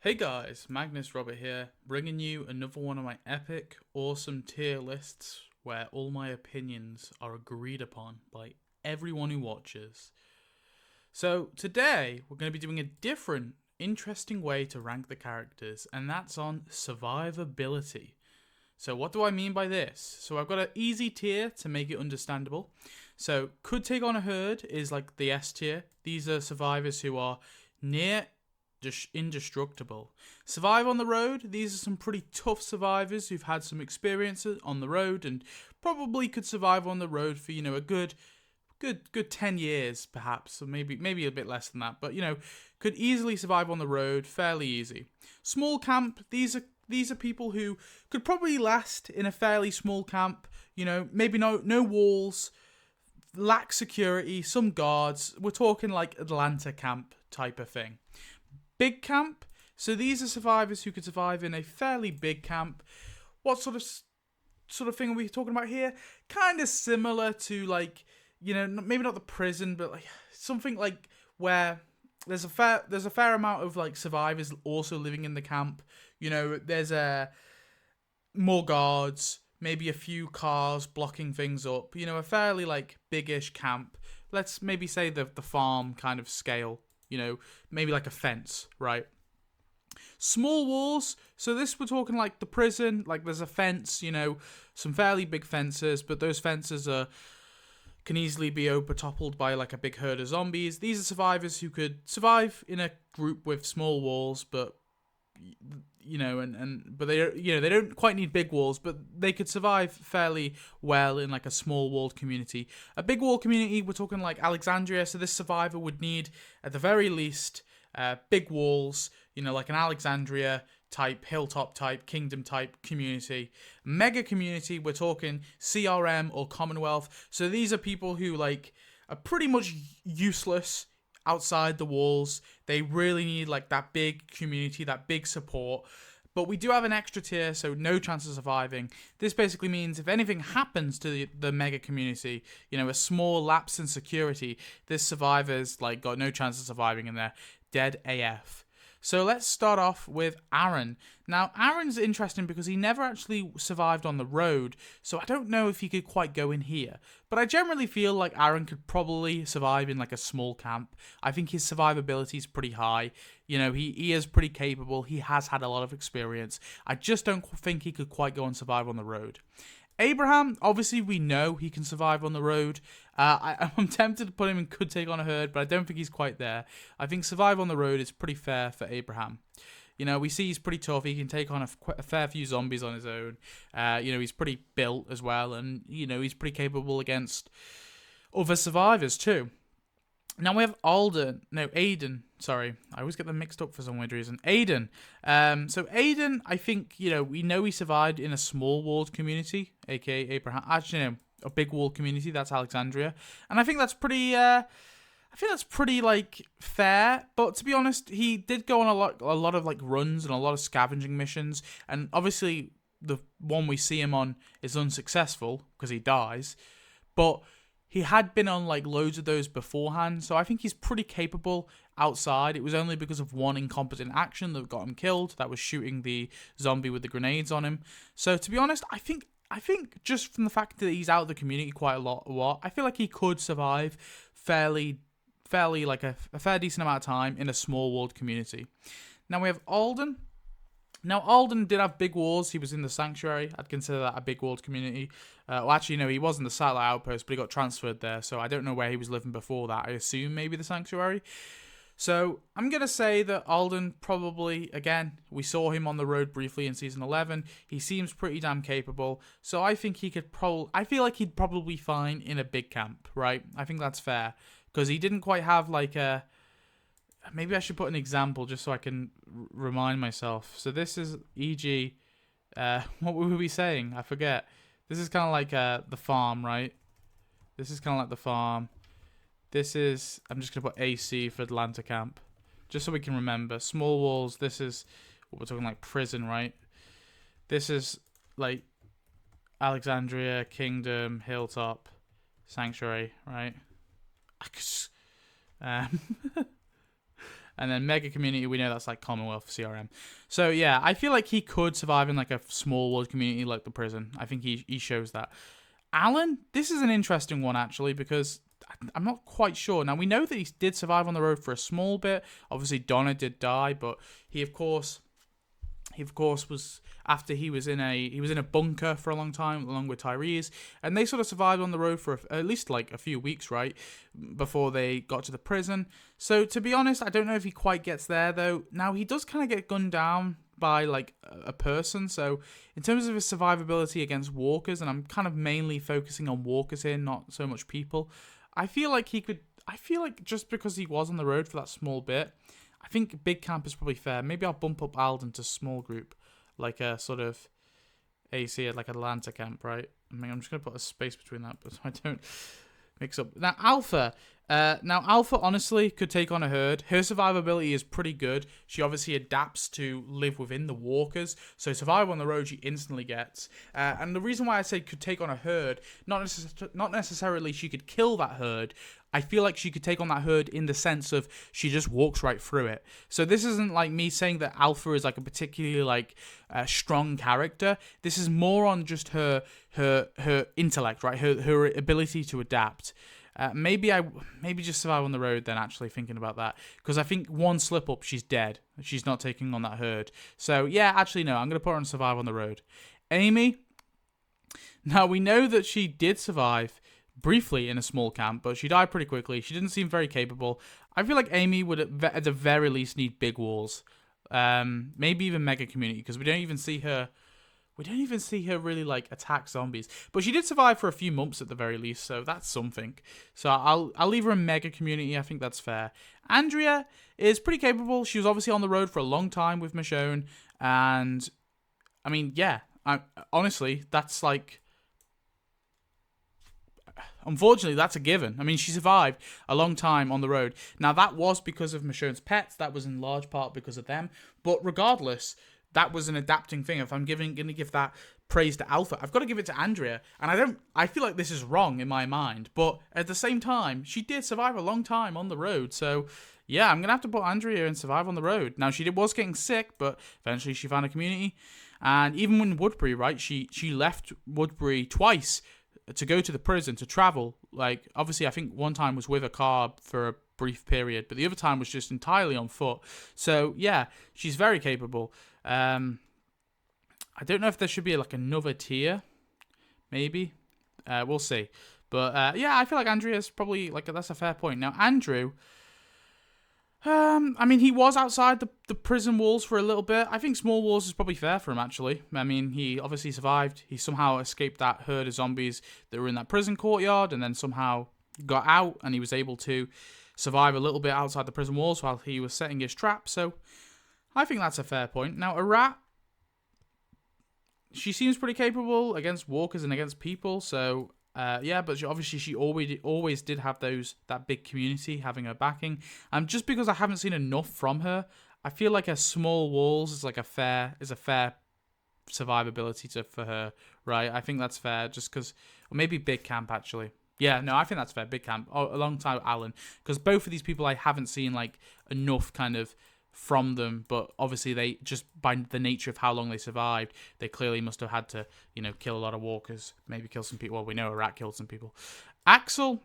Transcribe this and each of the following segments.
Hey guys, Magnus Robert here, bringing you another one of my epic, awesome tier lists where all my opinions are agreed upon by everyone who watches. So today we're going to be doing a different, interesting way to rank the characters, and that's on survivability. So what do I mean by this? So I've got an easy tier to make it understandable. So could take on a herd is like the S tier. These are survivors who are near indestructible. Survive on the road. These are some pretty tough survivors who've had some experiences on the road and probably could survive on the road for a good 10 years perhaps, or maybe a bit less than that, but could easily survive on the road fairly easy. Small camp. These are people who could probably last in a fairly small camp. Maybe no walls, lack security, some guards. We're talking like Atlanta camp type of thing. Big camp. So these are survivors who could survive in a fairly big camp. What sort of thing are we talking about here? Kind of similar to maybe not the prison, but like something like where there's a fair amount of like survivors also living in the camp. There's more guards, maybe a few cars blocking things up. A fairly like biggish camp. Let's maybe say the farm kind of scale. Maybe like a fence, right? Small walls. So this we're talking like the prison. Like there's a fence. Some fairly big fences, but those fences can easily be overtoppled by like a big herd of zombies. These are survivors who could survive in a group with small walls, but but they don't quite need big walls, but they could survive fairly well in like a small walled community. A big walled community, we're talking like Alexandria, so this survivor would need at the very least big walls, like an Alexandria type, hilltop type, kingdom type community. Mega community, we're talking CRM or Commonwealth. So these are people who like are pretty much useless outside the walls. They really need like that big community, that big support. But we do have an extra tier, so no chance of surviving. This basically means if anything happens to the mega community, a small lapse in security, this survivor's like got no chance of surviving and they're dead AF. So let's start off with Aaron. Now, Aaron's interesting because he never actually survived on the road, so I don't know if he could quite go in here. But I generally feel like Aaron could probably survive in like a small camp. I think his survivability is pretty high. He is pretty capable. He has had a lot of experience. I just don't think he could quite go and survive on the road. Abraham, obviously we know he can survive on the road. I'm tempted to put him in could take on a herd, but I don't think he's quite there. I think survive on the road is pretty fair for Abraham. We see he's pretty tough. He can take on a fair few zombies on his own. He's pretty built as well, and he's pretty capable against other survivors too. Now we have Aiden. Sorry, I always get them mixed up for some weird reason. Aiden. So Aiden, I think, we know he survived in a small walled community, aka Abraham. Actually, no, a big walled community, that's Alexandria. And I think that's pretty, like fair. But to be honest, he did go on a lot of like runs and a lot of scavenging missions. And obviously the one we see him on is unsuccessful because he dies. But he had been on like loads of those beforehand, so I think he's pretty capable outside. It was only because of one incompetent action that got him killed. That was shooting the zombie with the grenades on him. So to be honest, I think just from the fact that he's out of the community quite a lot, I feel like he could survive fairly like a fair decent amount of time in a small walled community. Now we have Alden. Now, Alden did have big walls. He was in the Sanctuary. I'd consider that a big walled community. No, he was in the Satellite Outpost, but he got transferred there, so I don't know where he was living before that. I assume maybe the Sanctuary. So, I'm going to say that Alden probably, again, we saw him on the road briefly in Season 11. He seems pretty damn capable, so I think I feel like he'd probably be fine in a big camp, right? I think that's fair, because he didn't quite have like a... Maybe I should put an example just so I can remind myself. So this is e.g. What were we saying? I forget. This is kind of like the farm, right? This is kind of like the farm. This is... I'm just going to put AC for Atlanta camp. Just so we can remember. Small walls. This is what we're talking like prison, right? This is like Alexandria, Kingdom, Hilltop, Sanctuary, right? And then Mega Community, we know that's like Commonwealth CRM. So yeah, I feel like he could survive in like a small world community like the prison. I think he shows that. Alan, this is an interesting one actually, because I'm not quite sure. Now we know that he did survive on the road for a small bit. Obviously Donna did die, but he of course was, after he was in a bunker for a long time along with Tyrese, and they sort of survived on the road for at least like a few weeks, right, before they got to the prison. So to be honest, I don't know if he quite gets there though. Now he does kind of get gunned down by like a person, so in terms of his survivability against walkers, and I'm kind of mainly focusing on walkers here, not so much people, I feel like just because he was on the road for that small bit, I think big camp is probably fair. Maybe I'll bump up Alden to small group, like a sort of AC, like Atlanta camp, right? I mean, I'm just going to put a space between that, but so I don't mix up. Now, Alpha. Alpha honestly could take on a herd. Her survivability is pretty good. She obviously adapts to live within the walkers, so survival on the road she instantly gets. And the reason why I say could take on a herd, not necessarily she could kill that herd. I feel like she could take on that herd in the sense of she just walks right through it. So this isn't like me saying that Alpha is like a particularly like strong character. This is more on just her intellect, right? Her ability to adapt. Maybe just survive on the road then, actually thinking about that, because I think one slip up she's dead. She's not taking on that herd. So yeah, actually no, I'm going to put her on survive on the road. Amy, now we know that she did survive briefly in a small camp, but she died pretty quickly. She didn't seem very capable. I feel like Amy would at the very least need big walls, maybe even Mega Community, because we don't even see her really like attack zombies. But she did survive for a few months at the very least, so that's something. So I'll leave her in Mega Community. I think that's fair. Andrea is pretty capable. She was obviously on the road for a long time with Michonne, and I mean, yeah, honestly, that's like, unfortunately, that's a given. I mean, she survived a long time on the road. Now, that was because of Michonne's pets. That was in large part because of them. But regardless, that was an adapting thing. If I'm going to give that praise to Alpha, I've got to give it to Andrea. And I feel like this is wrong in my mind. But at the same time, she did survive a long time on the road. So, yeah, I'm going to have to put Andrea in survive on the road. Now, she was getting sick, but eventually she found a community. And even when Woodbury, right, she left Woodbury twice to go to the prison, to travel. Like, obviously, I think one time was with a car for a brief period, but the other time was just entirely on foot. So, yeah, she's very capable. I don't know if there should be, like, another tier. Maybe. We'll see. But, yeah, I feel like Andrea's probably, like, that's a fair point. Now, Andrew, I mean, he was outside the prison walls for a little bit. I think small walls is probably fair for him, actually. I mean, he obviously survived. He somehow escaped that herd of zombies that were in that prison courtyard, and then somehow got out, and he was able to survive a little bit outside the prison walls while he was setting his trap. So, I think that's a fair point. Now, a rat, she seems pretty capable against walkers and against people, so yeah, but she always did have that big community having her backing. Just because I haven't seen enough from her, I feel like her small walls is a fair survivability for her, right? I think that's fair, just because, or maybe big camp actually. Yeah, no, I think that's fair. Big camp, alongside Alan, because both of these people I haven't seen like enough kind of from them, but obviously they just, by the nature of how long they survived, they clearly must have had to, kill a lot of walkers, maybe kill some people. Well, we know a rat killed some people. Axel,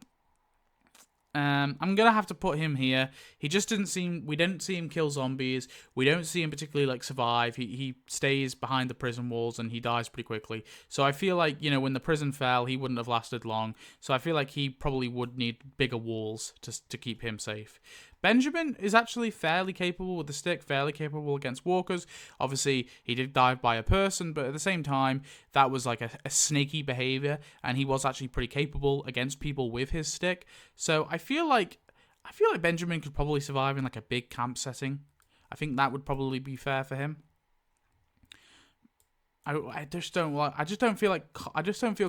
I'm gonna have to put him here. He just we didn't see him kill zombies. We don't see him particularly like survive. He stays behind the prison walls and he dies pretty quickly. So I feel like, when the prison fell, he wouldn't have lasted long. So I feel like he probably would need bigger walls to keep him safe. Benjamin is actually fairly capable with the stick, fairly capable against walkers. Obviously, he did die by a person, but at the same time, that was like a snaky behavior, and he was actually pretty capable against people with his stick. So I feel like Benjamin could probably survive in like a big camp setting. I think that would probably be fair for him. I just don't feel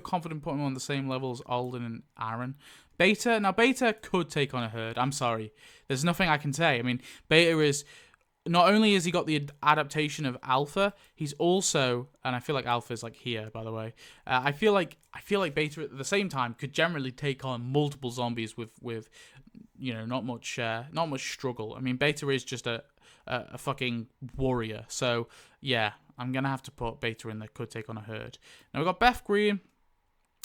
confident putting him on the same level as Alden and Aaron. Beta could take on a herd. I'm sorry. There's nothing I can say. I mean, Beta is not only has he got the adaptation of Alpha, he's also, and I feel like Alpha is like here, by the way. I feel like Beta at the same time could generally take on multiple zombies with not much struggle. I mean, Beta is just a fucking warrior. So yeah, I'm gonna have to put Beta in that could take on a herd. Now we've got Beth Green.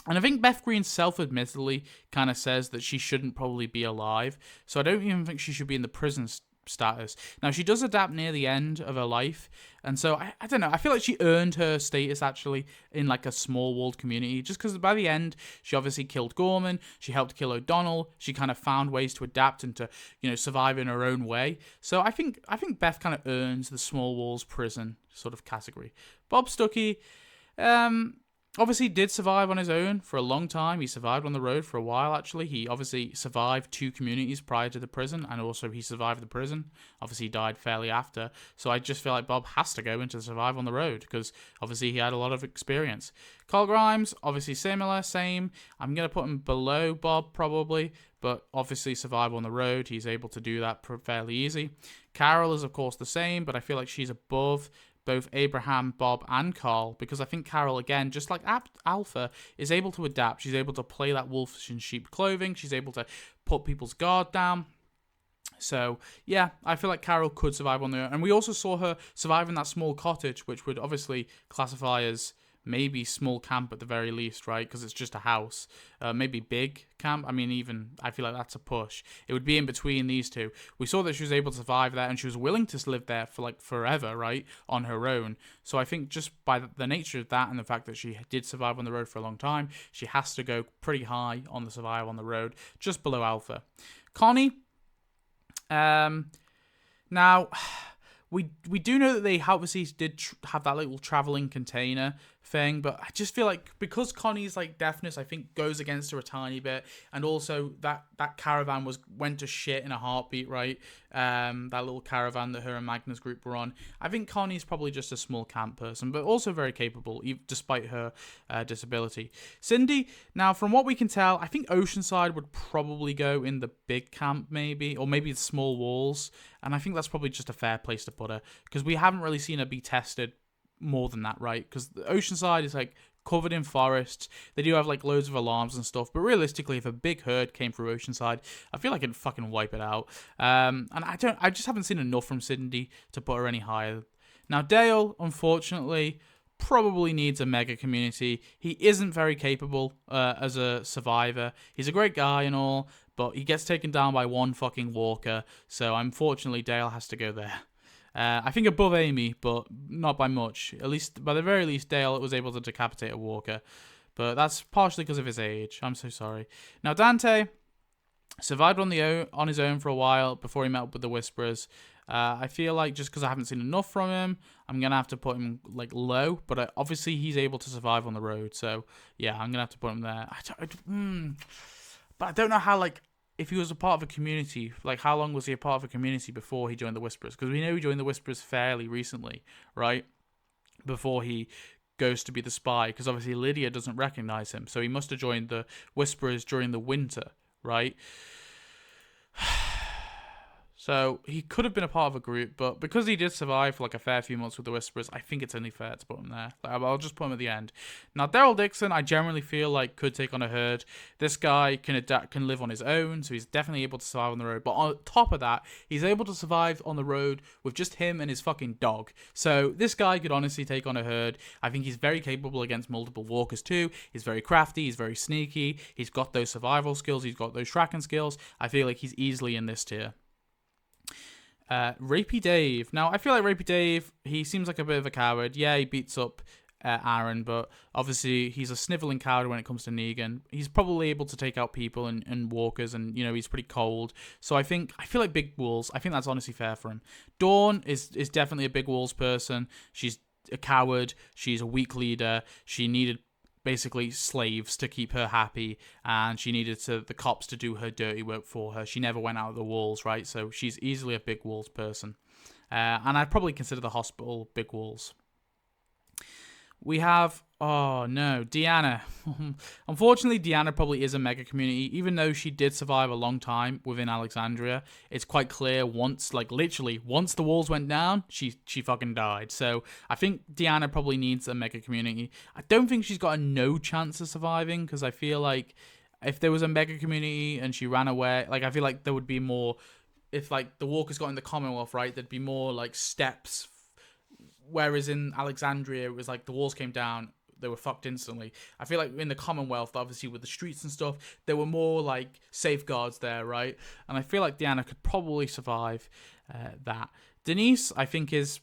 And I think Beth Green self-admittedly kind of says that she shouldn't probably be alive. So I don't even think she should be in the prison status. Now, she does adapt near the end of her life. And so, I don't know. I feel like she earned her status, actually, in like a small-walled community. Just because by the end, she obviously killed Gorman. She helped kill O'Donnell. She kind of found ways to adapt and to, survive in her own way. So I think Beth kind of earns the small walls prison sort of category. Bob Stuckey, obviously did survive on his own for a long time. He survived on the road for a while, actually. He obviously survived 2 communities prior to the prison, and also he survived the prison. Obviously, he died fairly after. So I just feel like Bob has to go into survive on the road, because obviously he had a lot of experience. Carl Grimes, obviously similar, same. I'm going to put him below Bob, probably, but obviously survive on the road. He's able to do that fairly easy. Carol is, of course, the same, but I feel like she's above both Abraham, Bob, and Carl, because I think Carol, again, just like Alpha, is able to adapt. She's able to play that wolf in sheep clothing. She's able to put people's guard down. So, yeah, I feel like Carol could survive on there. And we also saw her survive in that small cottage, which would obviously classify as maybe small camp at the very least, right? Because it's just a house. Maybe big camp. I mean, even I feel like that's a push. It would be in between these two. We saw that she was able to survive there, and she was willing to live there for like forever, right, on her own. So I think just by the nature of that and the fact that she did survive on the road for a long time, she has to go pretty high on the survival on the road, just below Alpha. Connie. Now, we do know that they obviously did have that little traveling container thing, but I just feel like because Connie's like deafness, I think goes against her a tiny bit, and also that caravan went to shit in a heartbeat, right? That little caravan that her and Magnus group were on. I think Connie's probably just a small camp person, but also very capable, despite her disability. Cindy, now from what we can tell, I think Oceanside would probably go in the big camp, maybe, or maybe the small walls, and I think that's probably just a fair place to put her, because we haven't really seen her be tested more than that, right? Because the Oceanside is like covered in forests. They do have like loads of alarms and stuff, but realistically, if a big herd came through Oceanside, I feel like it'd fucking wipe it out. And I just haven't seen enough from Cindy to put her any higher. Now Dale, unfortunately, probably needs a mega community. He isn't very capable as a survivor. He's a great guy and all, but he gets taken down by one fucking walker. So unfortunately, Dale has to go there. I think above Amy, but not by much. At least, by the very least, Dale was able to decapitate a walker. But that's partially because of his age. I'm so sorry. Now, Dante survived on his own for a while before he met up with the Whisperers. I feel like just because I haven't seen enough from him, I'm going to have to put him like low. But obviously, he's able to survive on the road. So, yeah, I'm going to have to put him there. But I don't know how, like, if he was a part of a community, like how long was he a part of a community before he joined the Whisperers? Because we know he joined the Whisperers fairly recently, right? Before he goes to be the spy, because obviously Lydia doesn't recognize him. So he must have joined the Whisperers during the winter, right? So he could have been a part of a group, but because he did survive for like a fair few months with the Whisperers, I think it's only fair to put him there. Like, I'll just put him at the end. Now, Daryl Dixon, I generally feel like could take on a herd. This guy can live on his own, so he's definitely able to survive on the road. But on top of that, he's able to survive on the road with just him and his fucking dog. So this guy could honestly take on a herd. I think he's very capable against multiple walkers too. He's very crafty. He's very sneaky. He's got those survival skills. He's got those tracking skills. I feel like he's easily in this tier. Rapey Dave. Now, I feel like Rapey Dave, he seems like a bit of a coward. Yeah, he beats up Aaron, but obviously he's a sniveling coward when it comes to Negan. He's probably able to take out people and walkers, and, he's pretty cold. So I feel like Big Walls, I think that's honestly fair for him. Dawn is definitely a Big Walls person. She's a coward. She's a weak leader. She needed basically slaves to keep her happy, and she needed the cops to do her dirty work for her. She never went out of the walls, right? So she's easily a Big Walls person. And I'd probably consider the hospital Big Walls. We have, oh no, Deanna. Unfortunately, Deanna probably is a mega community, even though she did survive a long time within Alexandria. It's quite clear once, like literally, once the walls went down, she fucking died. So I think Deanna probably needs a mega community. I don't think she's got a no chance of surviving, because I feel like if there was a mega community and she ran away, like I feel like there would be more, if like the walkers got in the Commonwealth, right, there'd be more like steps. Whereas in Alexandria, it was like the walls came down, they were fucked instantly. I feel like in the Commonwealth, obviously with the streets and stuff, there were more like safeguards there, right? And I feel like Deanna could probably survive that. Denise, I think, is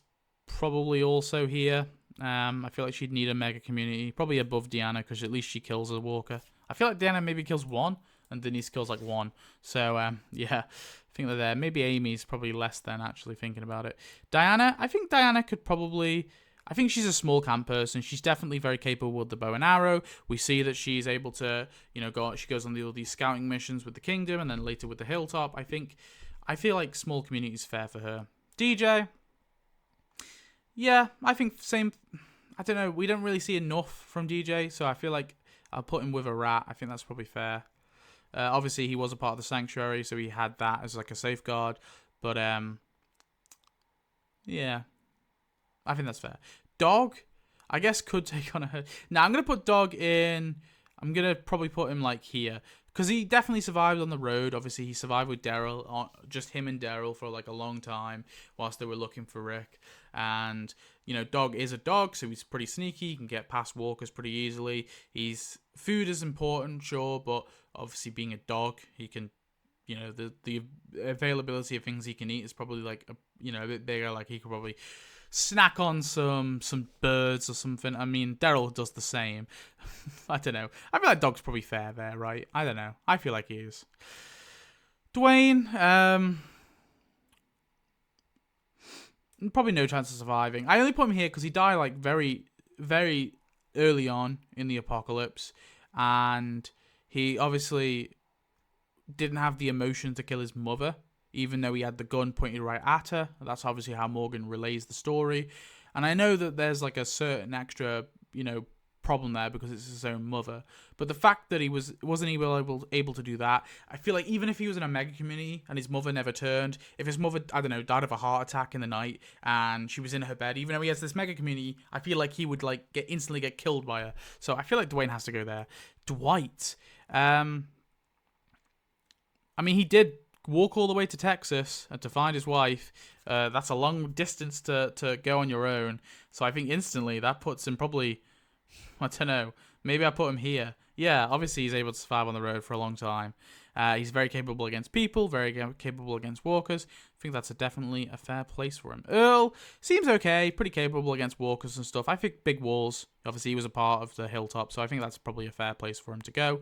probably also here. I feel like she'd need a mega community, probably above Deanna, because at least she kills a walker. I feel like Deanna maybe kills one, and Denise kills like one. So, yeah, I think they're there. Maybe Amy's probably less than, actually, thinking about it. Diana, I think Diana could probably... I think she's a small camp person. She's definitely very capable with the bow and arrow. We see that she's able to, she goes on all these scouting missions with the kingdom, and then later with the hilltop. I feel like small community is fair for her. DJ, yeah, I think same. I don't know. We don't really see enough from DJ, so I feel like I'll put him with a rat. I think that's probably fair. Obviously, he was a part of the sanctuary, so he had that as like a safeguard. But yeah, I think that's fair. Dog, I guess, could take on a... Now, I'm going to put Dog in... I'm going to probably put him, like, here. Because he definitely survived on the road. Obviously, he survived with Daryl, just him and Daryl for, like, a long time whilst they were looking for Rick. And, Dog is a dog, so he's pretty sneaky. He can get past walkers pretty easily. Food is important, sure, but obviously being a dog, he can... the availability of things he can eat is probably, like, a bit bigger. Like, he could probably... snack on some birds or something. I mean, Daryl does the same. I don't know. I feel like Dog's probably fair there, right? I don't know. I feel like he is. Dwayne, probably no chance of surviving. I only put him here because he died like very, very early on in the apocalypse, and he obviously didn't have the emotion to kill his mother, even though he had the gun pointed right at her. That's obviously how Morgan relays the story. And I know that there's like a certain extra, problem there because it's his own mother. But the fact that he wasn't able to do that, I feel like even if he was in a mega community and his mother never turned, if his mother, I don't know, died of a heart attack in the night and she was in her bed, even though he has this mega community, I feel like he would like instantly get killed by her. So I feel like Dwayne has to go there. Dwight, I mean, he did walk all the way to Texas to find his wife. That's a long distance to go on your own. So I think instantly that puts him probably, I don't know, maybe I put him here. Yeah, obviously he's able to survive on the road for a long time. He's very capable against people, very capable against walkers. I think that's definitely a fair place for him. Earl seems okay, pretty capable against walkers and stuff. I think big walls, obviously he was a part of the hilltop, so I think that's probably a fair place for him to go.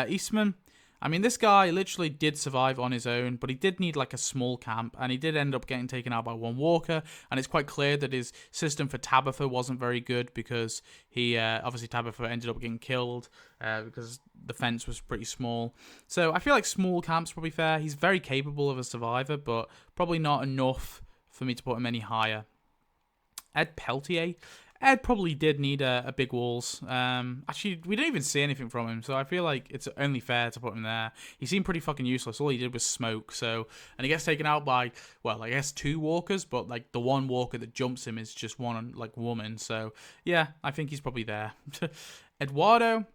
Eastman, I mean, this guy literally did survive on his own, but he did need like a small camp, and he did end up getting taken out by one walker, and it's quite clear that his system for Tabitha wasn't very good because he, obviously Tabitha ended up getting killed because the fence was pretty small. So I feel like small camp's probably fair. He's very capable of a survivor, but probably not enough for me to put him any higher. Ed Peltier. Ed probably did need a big walls. Actually, we didn't even see anything from him, so I feel like it's only fair to put him there. He seemed pretty fucking useless. All he did was smoke, and he gets taken out by, well, I guess 2 walkers, but like the one walker that jumps him is just one like woman. So yeah, I think he's probably there. Eduardo.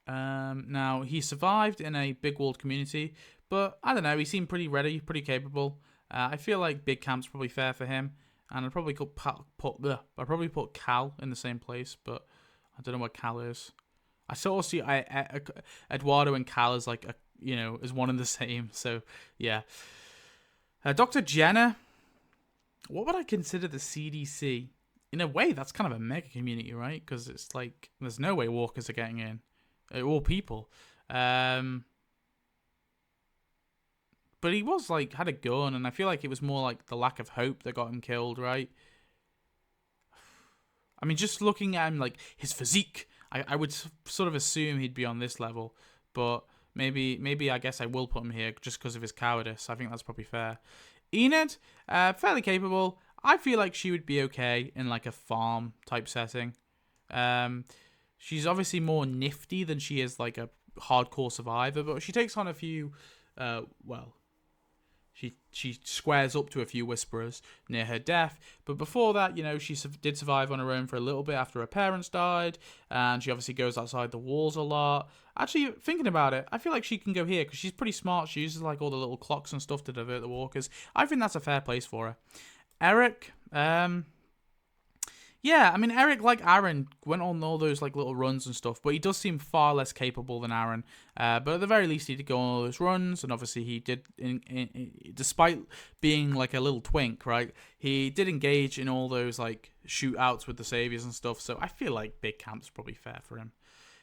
Now he survived in a big walled community, but I don't know. He seemed pretty ready, pretty capable. I feel like big camp's probably fair for him. And I'd probably put Cal in the same place, but I don't know what Cal is. I sort of see Eduardo and Cal as like as one and the same. So yeah. Dr. Jenner, what would I consider the CDC? In a way, that's kind of a mega community, right? Because it's like there's no way walkers are getting in, all people. But he was like had a gun, and I feel like it was more like the lack of hope that got him killed, right? I mean, just looking at him, like his physique, I would sort of assume he'd be on this level, but maybe I guess I will put him here just because of his cowardice. I think that's probably fair. Enid, fairly capable. I feel like she would be okay in like a farm type setting. She's obviously more nifty than she is like a hardcore survivor, but she takes on a few, well, she squares up to a few whisperers near her death. But before that, you know, she did survive on her own for a little bit after her parents died, and she obviously goes outside the walls a lot. Actually, thinking about it, I feel like she can go here because she's pretty smart. She uses like all the little clocks and stuff to divert the walkers. I think that's a fair place for her. Eric, yeah, I mean, Eric, like Aaron, went on all those like little runs and stuff, but he does seem far less capable than Aaron. But at the very least, he did go on all those runs, and obviously he did, despite being like a little twink, right? He did engage in all those like shootouts with the saviors and stuff. So I feel like big camp's probably fair for him.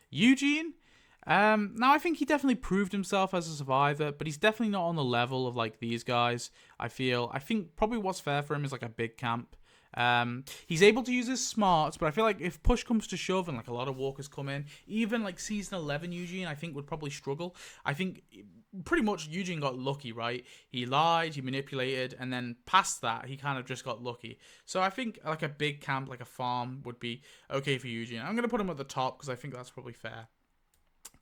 Eugene. Now I think he definitely proved himself as a survivor, but he's definitely not on the level of like these guys. I think probably what's fair for him is like a big camp. He's able to use his smarts, but I feel like if push comes to shove and like a lot of walkers come in, even like season 11 Eugene, I think would probably struggle. I think pretty much Eugene got lucky, right? He lied, he manipulated, and then past that, he kind of just got lucky. So I think like a big camp, like a farm, would be okay for Eugene. I'm going to put him at the top because I think that's probably fair.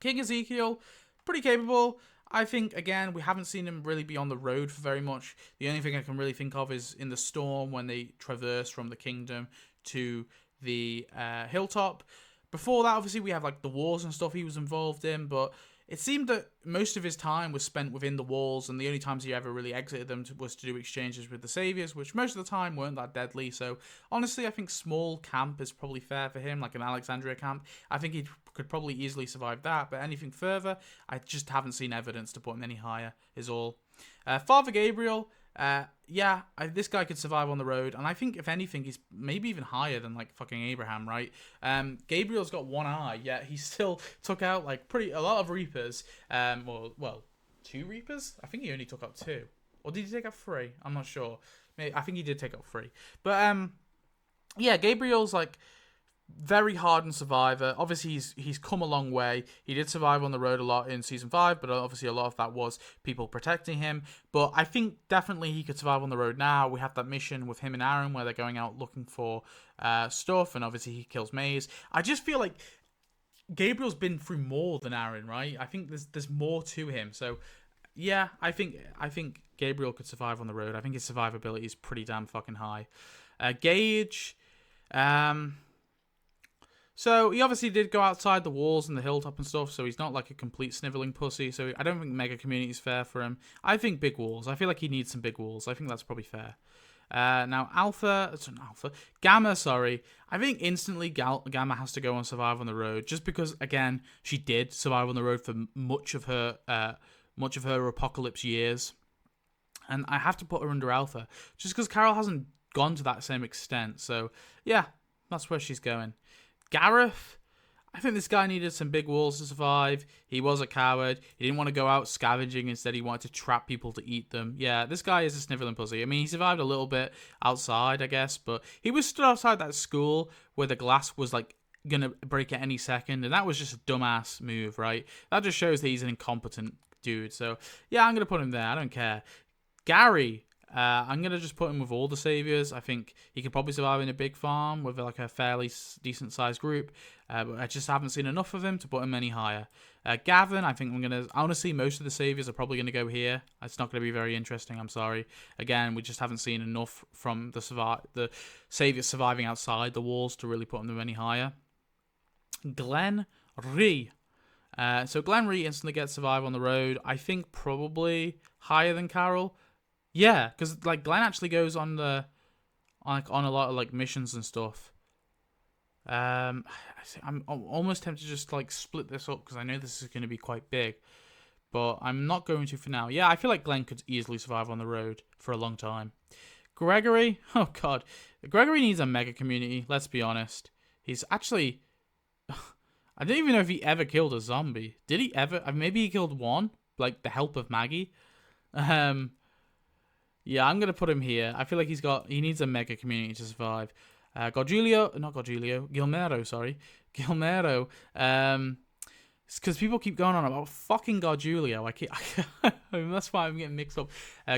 King Ezekiel, pretty capable. I think, again, we haven't seen him really be on the road for very much. The only thing I can really think of is in the storm when they traverse from the kingdom to the hilltop. Before that, obviously, we have like the wars and stuff he was involved in, but it seemed that most of his time was spent within the walls, and the only times he ever really exited them was to do exchanges with the saviors, which most of the time weren't that deadly. So honestly, I think small camp is probably fair for him, like an Alexandria camp. I think he could probably easily survive that, but anything further, I just haven't seen evidence to put him any higher, is all. Father Gabriel, this guy could survive on the road, and I think if anything, he's maybe even higher than like fucking Abraham, right? Gabriel's got one eye, yet he still took out like a lot of Reapers. Well, 2 Reapers? I think he only took out 2, or did he take out 3? I'm not sure. I think he did take out 3, but yeah, Gabriel's like very hardened survivor. Obviously, he's come a long way. He did survive on the road a lot in Season 5, but obviously a lot of that was people protecting him. But I think definitely he could survive on the road now. We have that mission with him and Aaron where they're going out looking for stuff, and obviously he kills Maze. I just feel like Gabriel's been through more than Aaron, right? I think there's more to him. So, yeah, I think Gabriel could survive on the road. I think his survivability is pretty damn fucking high. Gage, so he obviously did go outside the walls and the hilltop and stuff, so he's not like a complete sniveling pussy, so I don't think Mega Community is fair for him. I think big walls. I feel like he needs some big walls. I think that's probably fair. Now, Gamma, sorry. I think instantly Gamma has to go and survive on the road, just because, again, she did survive on the road for much of her apocalypse years. And I have to put her under Alpha, just because Carol hasn't gone to that same extent. So, yeah, that's where she's going. Gareth, I think this guy needed some big walls to survive. He was a coward. He didn't want to go out scavenging. Instead, he wanted to trap people to eat them. Yeah, this guy is a sniveling pussy. I mean, he survived a little bit outside, I guess, but he was stood outside that school where the glass was, like, going to break at any second, and that was just a dumbass move, right? That just shows that he's an incompetent dude. So, yeah, I'm going to put him there. I don't care. Gary, I'm going to just put him with all the saviors. I think he could probably survive in a big farm with like a fairly decent sized group. But I just haven't seen enough of him to put him any higher. Gavin, I think honestly, most of the saviors are probably going to go here. It's not going to be very interesting, I'm sorry. Again, we just haven't seen enough from the saviors surviving outside the walls to really put them any higher. Glenn Rhee. So Glenn Rhee instantly gets survive on the road. I think probably higher than Carol. Yeah, because like Glenn actually goes on a lot of like missions and stuff. I'm almost tempted to just like split this up because I know this is going to be quite big, but I'm not going to for now. Yeah, I feel like Glenn could easily survive on the road for a long time. Gregory, oh god, Gregory needs a mega community. Let's be honest. He's actually, I don't even know if he ever killed a zombie. Did he ever? Maybe he killed one, like the help of Maggie. Yeah, I'm going to put him here. I feel like he needs a mega community to survive. Gilmero, sorry. Gilmero. It's because people keep going on about fucking Gargiulio. That's why I'm getting mixed up.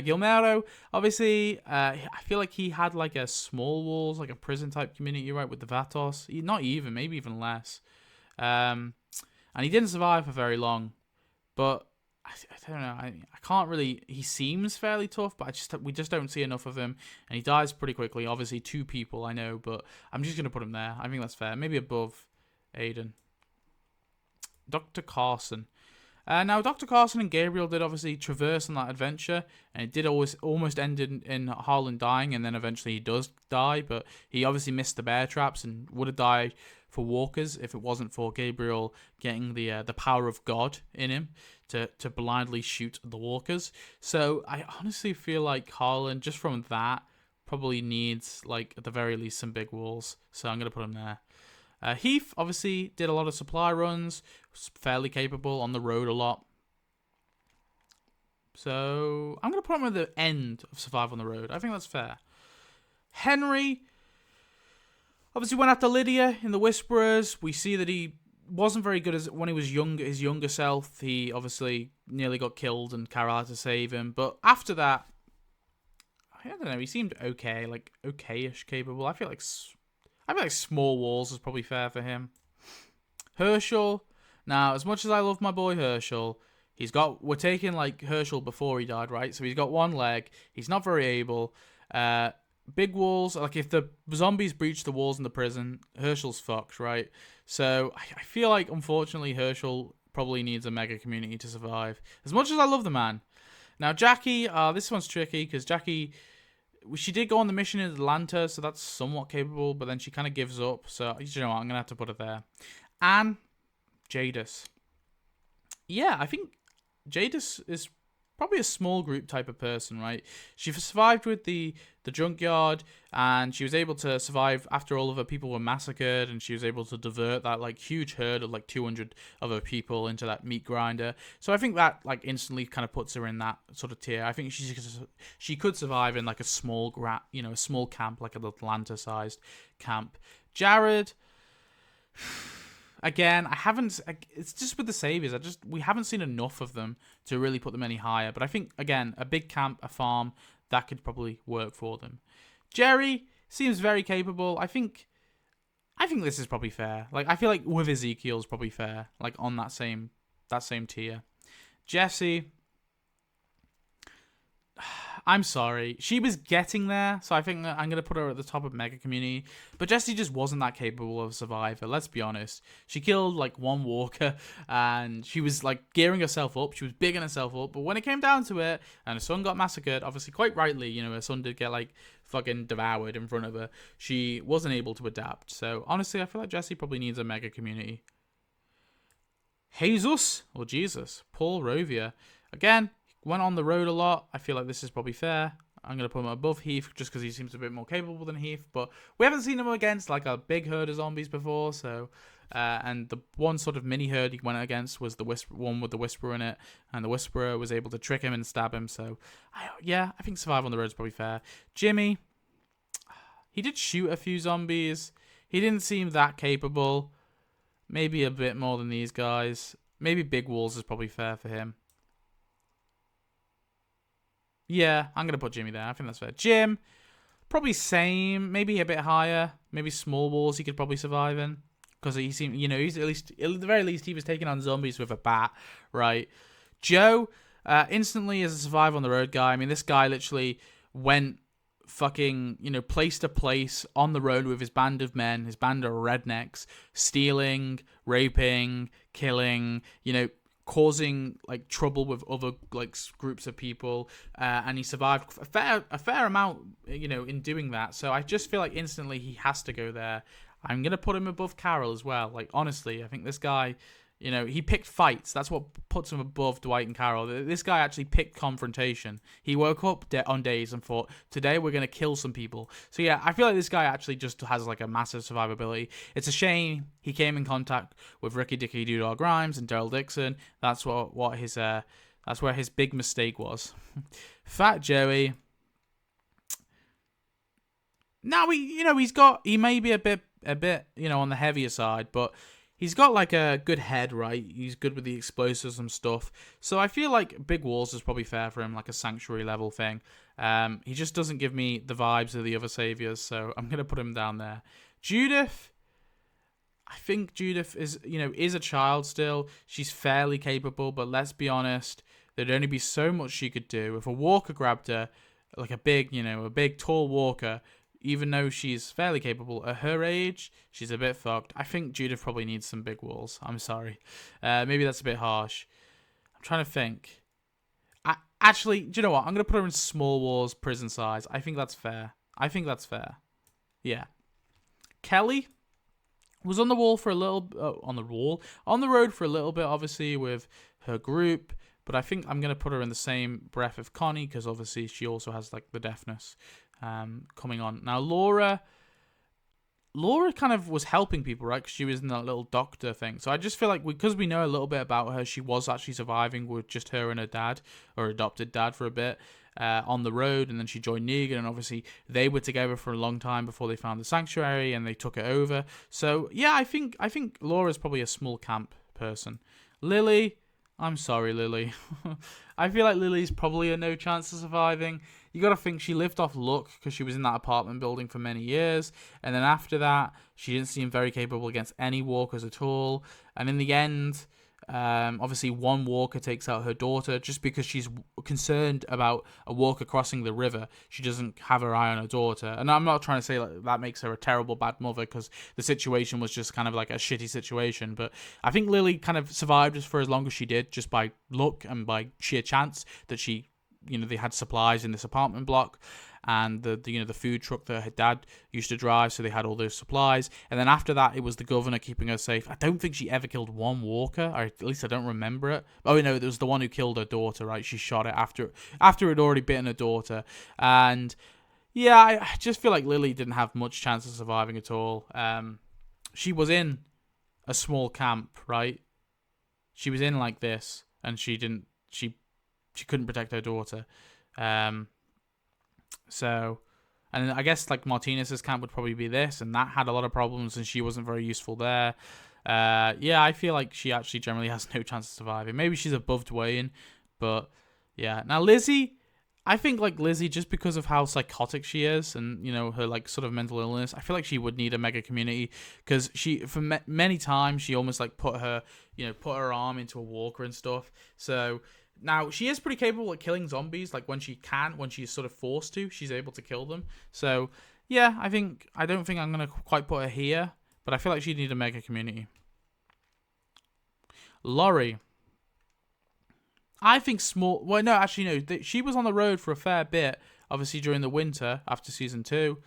Guillermo, obviously, I feel like he had like a small walls, like a prison type community, right, with the Vatos. Not even, maybe even less. And he didn't survive for very long. But I don't know. I can't really. He seems fairly tough, but we just don't see enough of him, and he dies pretty quickly. Obviously, 2 people I know, but I'm just gonna put him there. I think that's fair. Maybe above Aiden. Dr. Carson. Now, Dr. Carson and Gabriel did obviously traverse on that adventure, and it did almost end in Harlan dying, and then eventually he does die, but he obviously missed the bear traps and would have died for walkers if it wasn't for Gabriel getting the power of God in him to blindly shoot the walkers. So I honestly feel like Harlan, just from that, probably needs, like, at the very least, some big walls. So I'm going to put him there. Heath obviously did a lot of supply runs, was fairly capable on the road a lot. So I'm going to put him at the end of Survive on the Road. I think that's fair. Henry obviously went after Lydia in the Whisperers. We see that he wasn't very good as when he was young. His younger self, he obviously nearly got killed and Carol had to save him. But after that, I don't know, he seemed okay, like okay-ish capable. I feel like small walls is probably fair for him. Herschel. Now, as much as I love my boy Herschel, we're taking like Herschel before he died, right? So he's got 1 leg. He's not very able. Big walls, like if the zombies breach the walls in the prison, Herschel's fucked, right? So I feel like, unfortunately, Herschel probably needs a mega community to survive. As much as I love the man. Now, Jackie, this one's tricky because Jackie, she did go on the mission in Atlanta, so that's somewhat capable, but then she kind of gives up. So, you know what, I'm going to have to put it there. And Jadis. Yeah, I think Jadis is probably a small group type of person, right? She survived with the junkyard, and she was able to survive after all of her people were massacred, and she was able to divert that like huge herd of like 200 other people into that meat grinder. So I think that like instantly kind of puts her in that sort of tier. I think she could survive in like a small a small camp, like an Atlanta-sized camp. Jared. Again, it's just with the saviors. We haven't seen enough of them to really put them any higher. But I think, again, a big camp, a farm, that could probably work for them. Jerry seems very capable. I think this is probably fair. Like, I feel like with Ezekiel's probably fair. Like, on that same tier. Jessie. I'm sorry. She was getting there, so I think I'm going to put her at the top of Mega Community. But Jessie just wasn't that capable of a survivor, let's be honest. She killed, like, 1 walker, and she was, like, gearing herself up. She was bigging herself up. But when it came down to it, and her son got massacred, obviously quite rightly, her son did get, like, fucking devoured in front of her. She wasn't able to adapt. So, honestly, I feel like Jessie probably needs a Mega Community. Jesus, or Jesus, Paul Rovia. Again, went on the road a lot. I feel like this is probably fair. I'm going to put him above Heath just because he seems a bit more capable than Heath. But we haven't seen him against like a big herd of zombies before. So, and the one sort of mini herd he went against was the one with the Whisperer in it. And the Whisperer was able to trick him and stab him. So, I think Survival on the Road is probably fair. Jimmy, he did shoot a few zombies. He didn't seem that capable. Maybe a bit more than these guys. Maybe Big Walls is probably fair for him. Yeah, I'm going to put Jimmy there. I think that's fair. Jim, probably same. Maybe a bit higher. Maybe Small Walls he could probably survive in. Because he seemed, he's at the very least, he was taking on zombies with a bat, right? Joe, instantly as a Survive on the Road guy. I mean, this guy literally went fucking, place to place on the road with his band of men, his band of rednecks, stealing, raping, killing, causing like trouble with other like groups of people, and he survived a fair amount, in doing that. So I just feel like instantly he has to go there. I'm gonna put him above Carol as well. Like honestly, I think this guy, he picked fights. That's what puts him above Dwight and Carol. This guy actually picked confrontation. He woke up on days and thought, today we're going to kill some people. So yeah, I feel like this guy actually just has like a massive survivability. It's a shame he came in contact with Ricky Dicky Doodle Grimes and Daryl Dixon. That's that's where his big mistake was. Fat Joey. Now he may be a bit on the heavier side, but he's got like a good head, right? He's good with the explosives and stuff. So I feel like big walls is probably fair for him, like a sanctuary level thing. He just doesn't give me the vibes of the other saviors, so I'm gonna put him down there. Judith, I think Judith is a child still. She's fairly capable, but let's be honest, there'd only be so much she could do. If a walker grabbed her, like a big tall walker, even though she's fairly capable at her age, she's a bit fucked. I think Judith probably needs some big walls. I'm sorry. Maybe that's a bit harsh. I'm trying to think. Actually, do you know what? I'm going to put her in small walls, prison size. I think that's fair. Yeah. Kelly was on the road for a little bit, obviously, with her group. But I think I'm going to put her in the same breath of Connie, because obviously she also has like the deafness coming on. Now, Laura kind of was helping people, right? Because she was in that little doctor thing. So I just feel like because we know a little bit about her, she was actually surviving with just her and her dad, or adopted dad, for a bit on the road. And then she joined Negan. And obviously they were together for a long time before they found the sanctuary and they took it over. So yeah, I think Laura's probably a small camp person. Lily, I'm sorry, Lily. I feel like Lily's probably a no chance of surviving. You got to think she lived off luck because she was in that apartment building for many years. And then after that, she didn't seem very capable against any walkers at all. And in the end, obviously one walker takes out her daughter just because she's concerned about a walker crossing the river. She doesn't have her eye on her daughter. And I'm not trying to say like that makes her a terrible bad mother, because the situation was just kind of like a shitty situation. But I think Lily kind of survived for as long as she did, just by luck and by sheer chance that they had supplies in this apartment block, and the food truck that her dad used to drive, so they had all those supplies. And then after that, it was the governor keeping her safe. I don't think she ever killed one walker, or at least I don't remember it. Oh no, it was the one who killed her daughter, right? She shot it after it had already bitten her daughter. And yeah, I just feel like Lily didn't have much chance of surviving at all. She was in a small camp, right? She was in like this, and she couldn't protect her daughter. So, and I guess like Martinez's camp would probably be this, and that had a lot of problems, and she wasn't very useful there. Yeah, I feel like she actually generally has no chance of surviving. Maybe she's above Dwayne, but yeah. Now Lizzie, I think like Lizzie, just because of how psychotic she is, and her like sort of mental illness, I feel like she would need a mega community, because she for many times she almost like put her arm into a walker and stuff. So. Now, she is pretty capable at killing zombies, like when she's sort of forced to, she's able to kill them. So, yeah, I don't think I'm going to quite put her here, but I feel like she'd need a mega community. Laurie. I think small... Well, no, actually, no. She was on the road for a fair bit, obviously during the winter after season 2.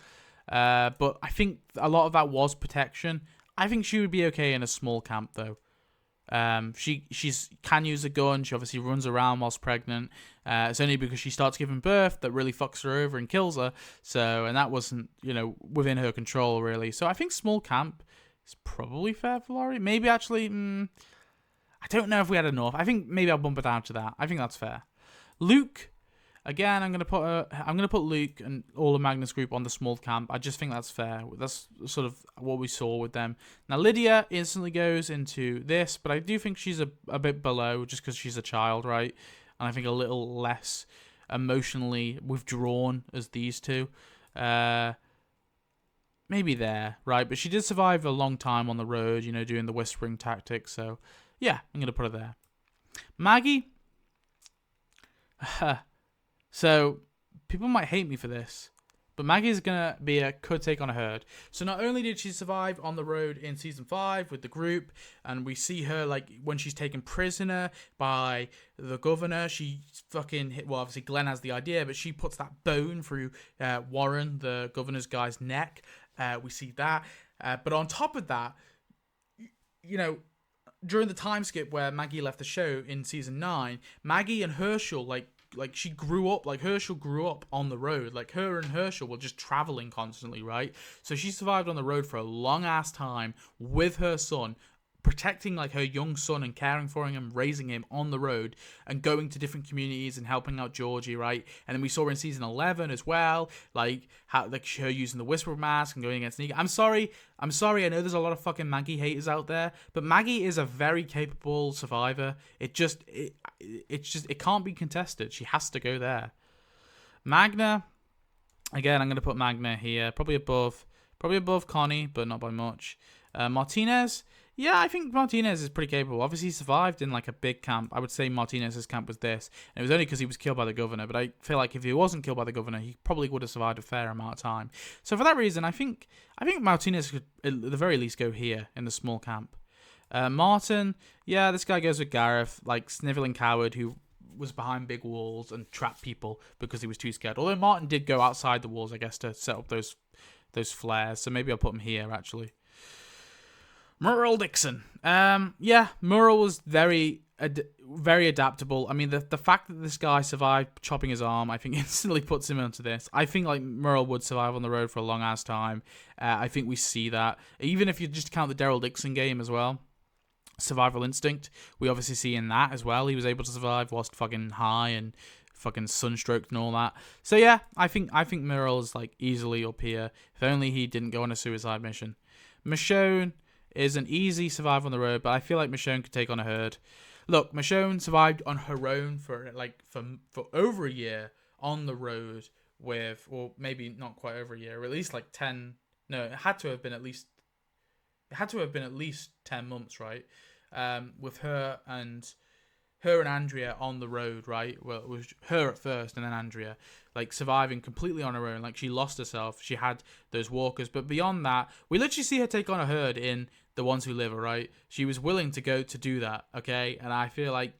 But I think a lot of that was protection. I think she would be okay in a small camp, though. She can use a gun. She obviously runs around whilst pregnant. It's only because she starts giving birth that really fucks her over and kills her. So, and that wasn't, within her control, really. So I think small camp is probably fair for Laurie. Maybe actually, I don't know if we had enough. I think maybe I'll bump it down to that. I think that's fair. Luke. Again, I'm gonna put Luke and all the Magnus group on the small camp. I just think that's fair. That's sort of what we saw with them. Now Lydia instantly goes into this, but I do think she's a bit below just because she's a child, right? And I think a little less emotionally withdrawn as these two. Maybe there, right? But she did survive a long time on the road, doing the whispering tactics. So yeah, I'm gonna put her there. Maggie. So, people might hate me for this, but Maggie's going to be a could take on a herd. So, not only did she survive on the road in Season 5 with the group, and we see her, like, when she's taken prisoner by the governor, she fucking, obviously Glenn has the idea, but she puts that bone through Warren, the governor's guy's neck. We see that. But on top of that, during the time skip where Maggie left the show in Season 9, Maggie and Herschel, like she grew up, like Herschel grew up on the road. Like her and Herschel were just traveling constantly, right? So she survived on the road for a long ass time with her son, protecting like her young son and caring for him and raising him on the road and going to different communities and helping out Georgie, right? And then we saw her in season 11 as well, like how like her using the Whisper Mask and going against Negan. I'm sorry. I know there's a lot of fucking Maggie haters out there, but Maggie is a very capable survivor. It can't be contested. She has to go there. Magna, again, I'm gonna put Magna here, probably above Connie, but not by much. Martinez. Yeah, I think Martinez is pretty capable. Obviously, he survived in like a big camp. I would say Martinez's camp was this. And it was only because he was killed by the governor. But I feel like if he wasn't killed by the governor, he probably would have survived a fair amount of time. So for that reason, I think Martinez could at the very least go here in the small camp. Martin, yeah, this guy goes with Gareth, like sniveling coward who was behind big walls and trapped people because he was too scared. Although Martin did go outside the walls, I guess, to set up those flares. So maybe I'll put him here actually. Merle Dixon. Yeah, Merle was very adaptable. I mean, the fact that this guy survived chopping his arm, I think instantly puts him onto this. I think like Merle would survive on the road for a long ass time. I think we see that. Even if you just count the Daryl Dixon game as well. Survival instinct, we obviously see in that as well. He was able to survive whilst fucking high and fucking sunstroked and all that. So yeah, I think Merle is like easily up here. If only he didn't go on a suicide mission. Michonne is an easy survival on the road, but I feel like Michonne could take on a herd. Look, Michonne survived on her own for over a year on the road with, or maybe not quite over a year, or at least like 10. No, it had to have been at least 10 months, right? With her and Andrea on the road, right? Well, it was her at first and then Andrea, like surviving completely on her own. Like she lost herself. She had those walkers. But beyond that, we literally see her take on a herd in The Ones Who Live, right? She was willing to go to do that, okay? And I feel like,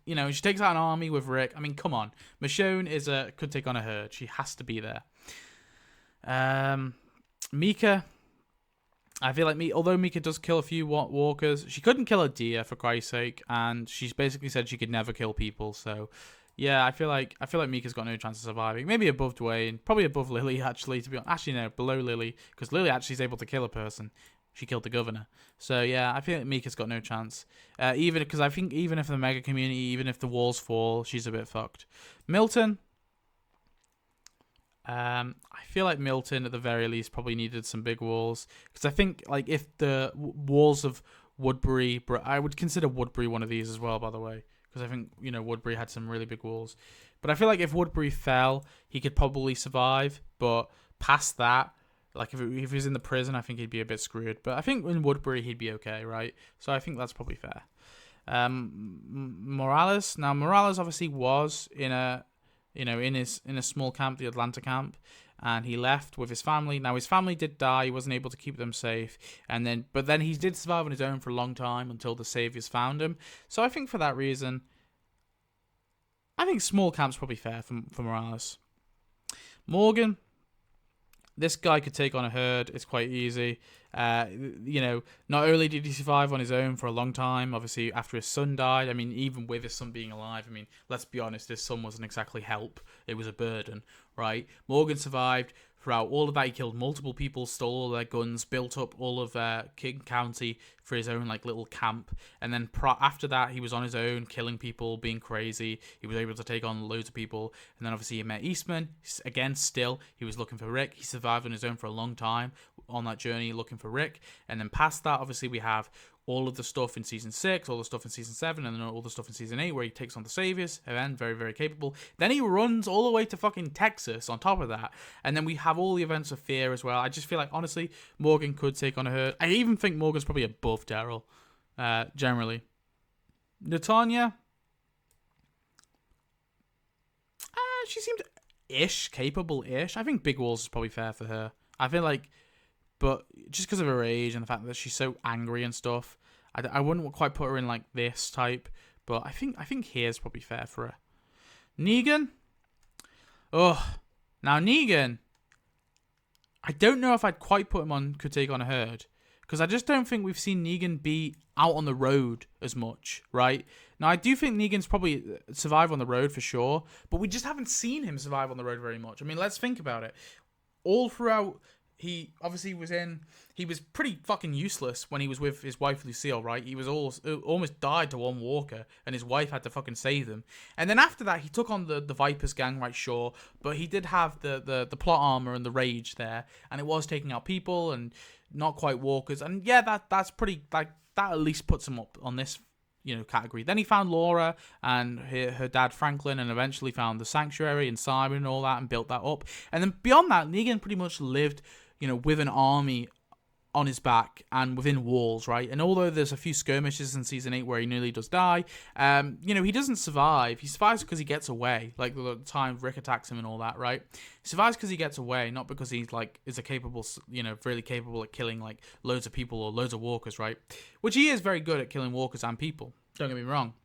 she takes out an army with Rick. I mean, come on. Michonne could take on a herd. She has to be there. Mika. I feel like although Mika does kill a few walkers, she couldn't kill a deer for Christ's sake, and she's basically said she could never kill people. So, yeah, I feel like Mika's got no chance of surviving. Maybe above Dwayne, probably above Lily actually. To be honest, actually no, below Lily, because Lily actually is able to kill a person. She killed the governor. So yeah, I feel like Mika's got no chance. Because I think even if the mega community, even if the walls fall, she's a bit fucked. Milton. I feel like Milton, at the very least, probably needed some big walls. Because I think, like, if the walls of Woodbury... I would consider Woodbury one of these as well, by the way. Because I think, Woodbury had some really big walls. But I feel like if Woodbury fell, he could probably survive. But past that, like, if he was in the prison, I think he'd be a bit screwed. But I think in Woodbury, he'd be okay, right? So I think that's probably fair. Morales. Now, Morales obviously was in a small camp, the Atlanta camp, and he left with his family. Now his family did die; he wasn't able to keep them safe, but then he did survive on his own for a long time until the saviors found him. So I think for that reason, I think small camp's probably fair for Morales. Morgan, this guy could take on a herd. It's quite easy. Not only did he survive on his own for a long time, obviously after his son died. I mean, even with his son being alive, I mean, let's be honest, his son wasn't exactly help. It was a burden, right? Morgan survived throughout all of that. He killed multiple people, stole all their guns, built up all of King County for his own like little camp, and then after that he was on his own, killing people, being crazy. He was able to take on loads of people, and then obviously he met Eastman. Again, still he was looking for Rick. He survived on his own for a long time on that journey looking for Rick, and then past that, obviously we have all of the stuff in season 6, all the stuff in season 7, and then all the stuff in season 8 where he takes on the saviors. Again, very, very capable. Then he runs all the way to fucking Texas on top of that. And then we have all the events of fear as well. I just feel like, honestly, Morgan could take on a herd. I even think Morgan's probably above Daryl, generally. Natanya, she seemed capable-ish. I think Big Walls is probably fair for her. I feel like, but just because of her age and the fact that she's so angry and stuff, I wouldn't quite put her in like this type. But I think here's probably fair for her. Negan. Oh, now Negan. I don't know if I'd quite put him on could take on a herd, because I just don't think we've seen Negan be out on the road as much, right? Now I do think Negan's probably survive on the road for sure, but we just haven't seen him survive on the road very much. I mean, let's think about it. All throughout he obviously he was pretty fucking useless when he was with his wife Lucille, right? He was almost died to one walker, and his wife had to fucking save them. And then after that, he took on the Vipers gang, right? Sure, but he did have the plot armor and the rage there, and it was taking out people and not quite walkers. And yeah, that's pretty, like, that at least puts him up on this, category. Then he found Laura and her dad Franklin, and eventually found the Sanctuary and Simon and all that, and built that up. And then beyond that, Negan pretty much lived, with an army on his back and within walls, right? And although there's a few skirmishes in season 8 where he nearly does die, he doesn't survive. He survives because he gets away, like the time Rick attacks him and all that, right? He survives because he gets away, not because he's is a capable, really capable at killing like loads of people or loads of walkers, right? Which he is very good at killing walkers and people. Don't get me wrong.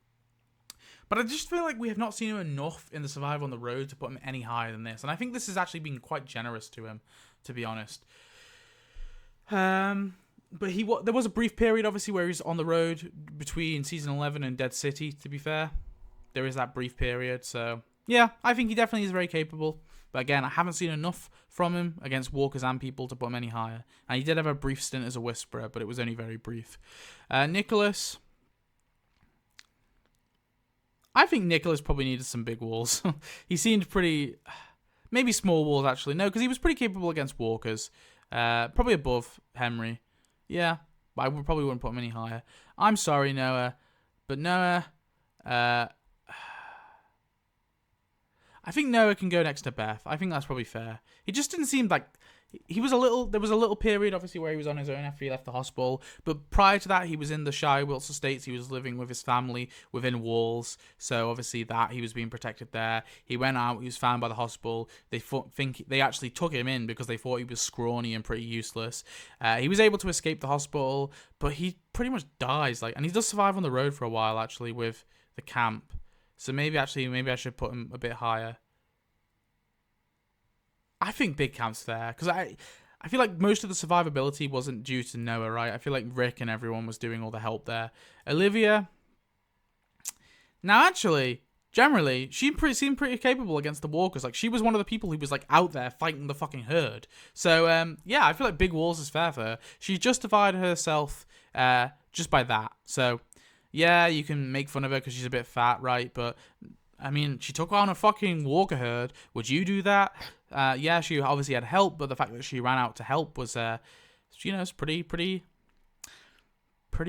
But I just feel like we have not seen him enough in the Survivor on the Road to put him any higher than this. And I think this has actually been quite generous to him, to be honest. But there was a brief period, obviously, where he was on the road between season 11 and Dead City, to be fair. There is that brief period, so yeah, I think he definitely is very capable. But again, I haven't seen enough from him against walkers and people to put him any higher. And he did have a brief stint as a Whisperer, but it was only very brief. Nicholas. I think Nicholas probably needed some big walls. He seemed pretty... Maybe small walls, actually. No, because he was pretty capable against walkers. Probably above Henry. Yeah, but I probably wouldn't put him any higher. I'm sorry, Noah. But Noah... I think Noah can go next to Beth. I think that's probably fair. He just didn't seem like... There was a little period, obviously, where he was on his own after he left the hospital. But prior to that, he was in the Shire Wilts Estates. He was living with his family within walls. So obviously that he was being protected there. He went out. He was found by the hospital. They actually took him in because they thought he was scrawny and pretty useless. He was able to escape the hospital, but he pretty much dies. And he does survive on the road for a while, actually, with the camp. So maybe I should put him a bit higher. I think Big Camp's fair, because I feel like most of the survivability wasn't due to Noah, right? I feel like Rick and everyone was doing all the help there. Olivia, now actually, generally, she seemed pretty capable against the walkers. Like, she was one of the people who was like out there fighting the fucking herd. So, yeah, I feel like Big Walls is fair for her. She justified herself just by that. So, yeah, you can make fun of her because she's a bit fat, right? But... I mean, she took on a fucking walker herd. Would you do that? Yeah, she obviously had help, but the fact that she ran out to help was, it's pretty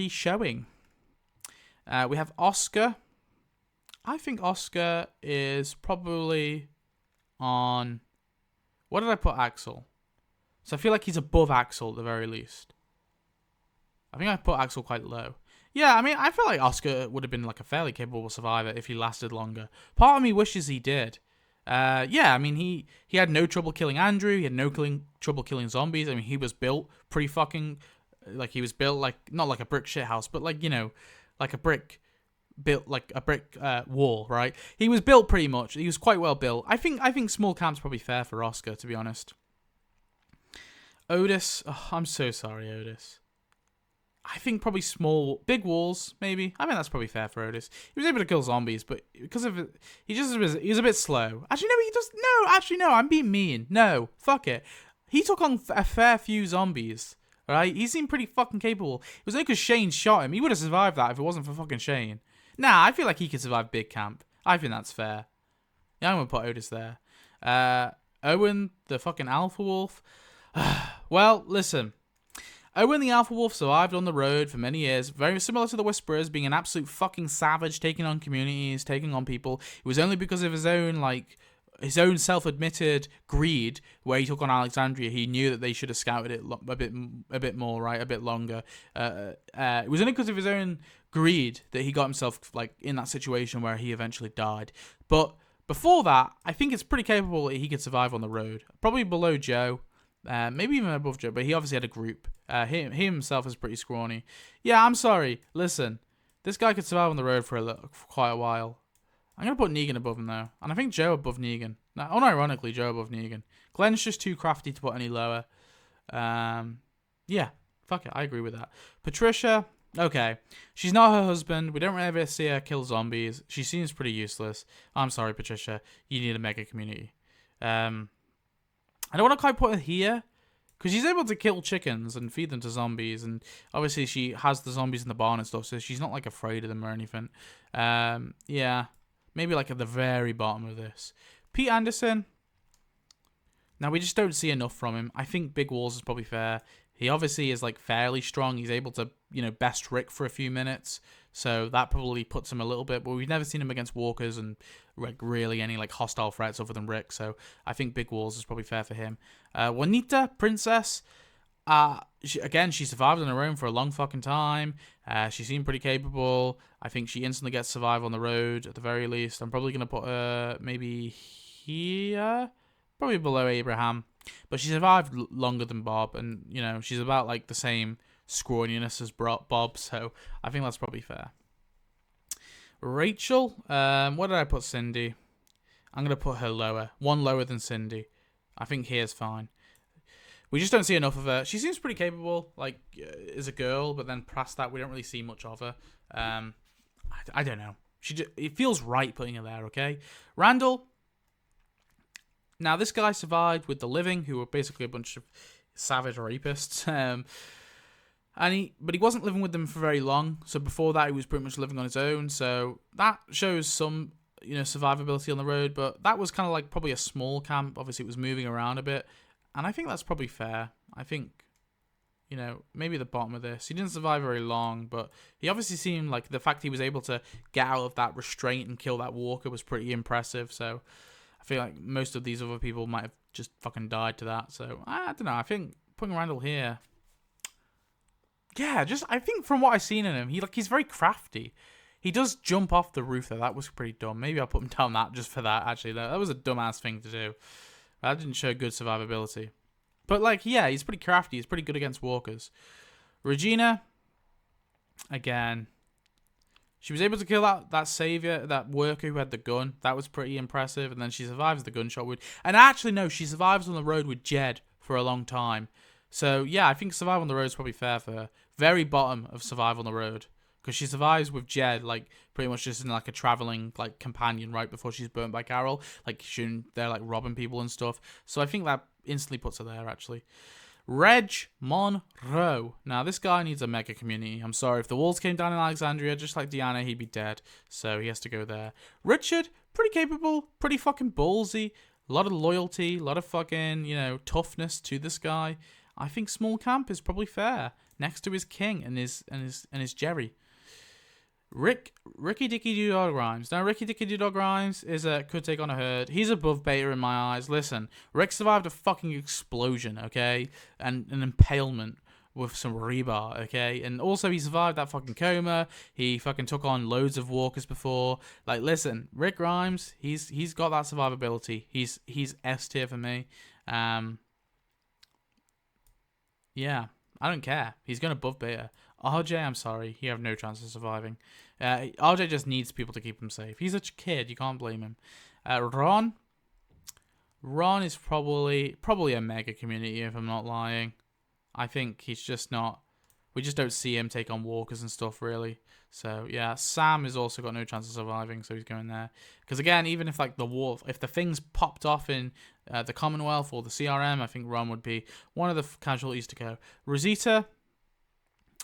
showing. We have Oscar. I think Oscar is probably on... What did I put Axel? So I feel like he's above Axel at the very least. I think I put Axel quite low. Yeah, I mean, I feel like Oscar would have been like a fairly capable survivor if he lasted longer. Part of me wishes he did. Yeah, I mean, he had no trouble killing Andrew. He had no trouble killing zombies. I mean, he was built pretty fucking... Like, he was built like... Not like a brick shithouse, but like, like a brick... Built like a brick wall, right? He was built pretty much. He was quite well built. I think small camp's probably fair for Oscar, to be honest. Otis... Oh, I'm so sorry, Otis. I think probably big walls, maybe. I mean, that's probably fair for Otis. He was able to kill zombies, but because of it, he was a bit slow. Actually, no, I'm being mean. No, fuck it. He took on a fair few zombies, right? He seemed pretty fucking capable. It was only because Shane shot him. He would have survived that if it wasn't for fucking Shane. Nah, I feel like he could survive Big Camp. I think that's fair. Yeah, I'm gonna put Otis there. Owen, the fucking Alpha Wolf. Well, listen. Owen the Alpha Wolf survived on the road for many years, very similar to the Whisperers, being an absolute fucking savage, taking on communities, taking on people. It was only because of his own self-admitted greed, where he took on Alexandria. He knew that they should have scouted it a bit more, right, a bit longer. It was only because of his own greed that he got himself like in that situation where he eventually died. But before that, I think it's pretty capable that he could survive on the road, probably below Joe. Maybe even above Joe, but he obviously had a group. He himself is pretty scrawny. Yeah, I'm sorry. Listen, this guy could survive on the road for quite a while. I'm going to put Negan above him, though. And I think Joe above Negan. Now, unironically, Joe above Negan. Glenn's just too crafty to put any lower. Yeah, fuck it. I agree with that. Patricia, okay. She's not her husband. We don't really ever see her kill zombies. She seems pretty useless. I'm sorry, Patricia. You need a mega community. I don't want to quite put her here, Because she's able to kill chickens and feed them to zombies, and obviously she has the zombies in the barn and stuff, so she's not like afraid of them or anything. Yeah, maybe like at the very bottom of this. Pete Anderson. Now we just don't see enough from him. I think Big Walls is probably fair. He obviously is like fairly strong. He's able to, best Rick for a few minutes. So that probably puts him a little bit. But we've never seen him against walkers and like really any like hostile threats other than Rick. So I think Big Walls is probably fair for him. Juanita, Princess. She survived on her own for a long fucking time. She seemed pretty capable. I think she instantly gets survive on the road at the very least. I'm probably going to put her maybe here. Probably below Abraham. But she survived longer than Bob. And, she's about like the same scrawniness as Bob. So I think that's probably fair. Rachel. What did I put Cindy? I'm going to put her lower. One lower than Cindy. I think here's fine. We just don't see enough of her. She seems pretty capable, like, as a girl. But then past that, we don't really see much of her. I don't know. It feels right putting her there, okay? Randall. Now, this guy survived with the living, who were basically a bunch of savage rapists. But he wasn't living with them for very long. So before that, he was pretty much living on his own. So that shows some, survivability on the road. But that was kind of like probably a small camp. Obviously, it was moving around a bit. And I think that's probably fair. I think, maybe the bottom of this. He didn't survive very long, but he obviously seemed like the fact he was able to get out of that restraint and kill that walker was pretty impressive. So I feel like most of these other people might have just fucking died to that. So, I don't know. I think putting Randall here... Yeah, I think from what I've seen in him, he's very crafty. He does jump off the roof, though. That was pretty dumb. Maybe I'll put him down that just for that, actually. That was a dumbass thing to do. That didn't show good survivability. But, he's pretty crafty. He's pretty good against walkers. Regina, again... She was able to kill that savior, that worker who had the gun. That was pretty impressive. And then she survives the gunshot wound. And actually, no, she survives on the road with Jed for a long time. So, yeah, I think survive on the road is probably fair for her. Very bottom of survive on the road. Because she survives with Jed, pretty much just in, a traveling, companion right before she's burnt by Carol. They're, robbing people and stuff. So I think that instantly puts her there, actually. Reg Monroe. Now, this guy needs a mega community. I'm sorry. If the walls came down in Alexandria, just like Deanna, he'd be dead. So he has to go there. Richard, pretty capable, pretty fucking ballsy. A lot of loyalty, a lot of fucking, toughness to this guy. I think small camp is probably fair. Next to his king and his Jerry. Ricky Dicky Dog Rhymes. Now, Ricky Dicky Dog Rhymes could take on a herd. He's above Beta in my eyes. Listen, Rick survived a fucking explosion, okay? And an impalement with some rebar, okay? And also, he survived that fucking coma. He fucking took on loads of walkers before. Listen, Rick Rhymes, he's got that survivability. He's S tier for me. Yeah, I don't care. He's going above Beta. RJ, I'm sorry. You have no chance of surviving. RJ just needs people to keep him safe. He's a kid. You can't blame him. Ron is probably a mega community, if I'm not lying. I think he's just not... We just don't see him take on walkers and stuff, really. So, yeah. Sam has also got no chance of surviving, so he's going there. Because, again, even if, if the things popped off in the Commonwealth or the CRM, I think Ron would be one of the casualties to go. Rosita...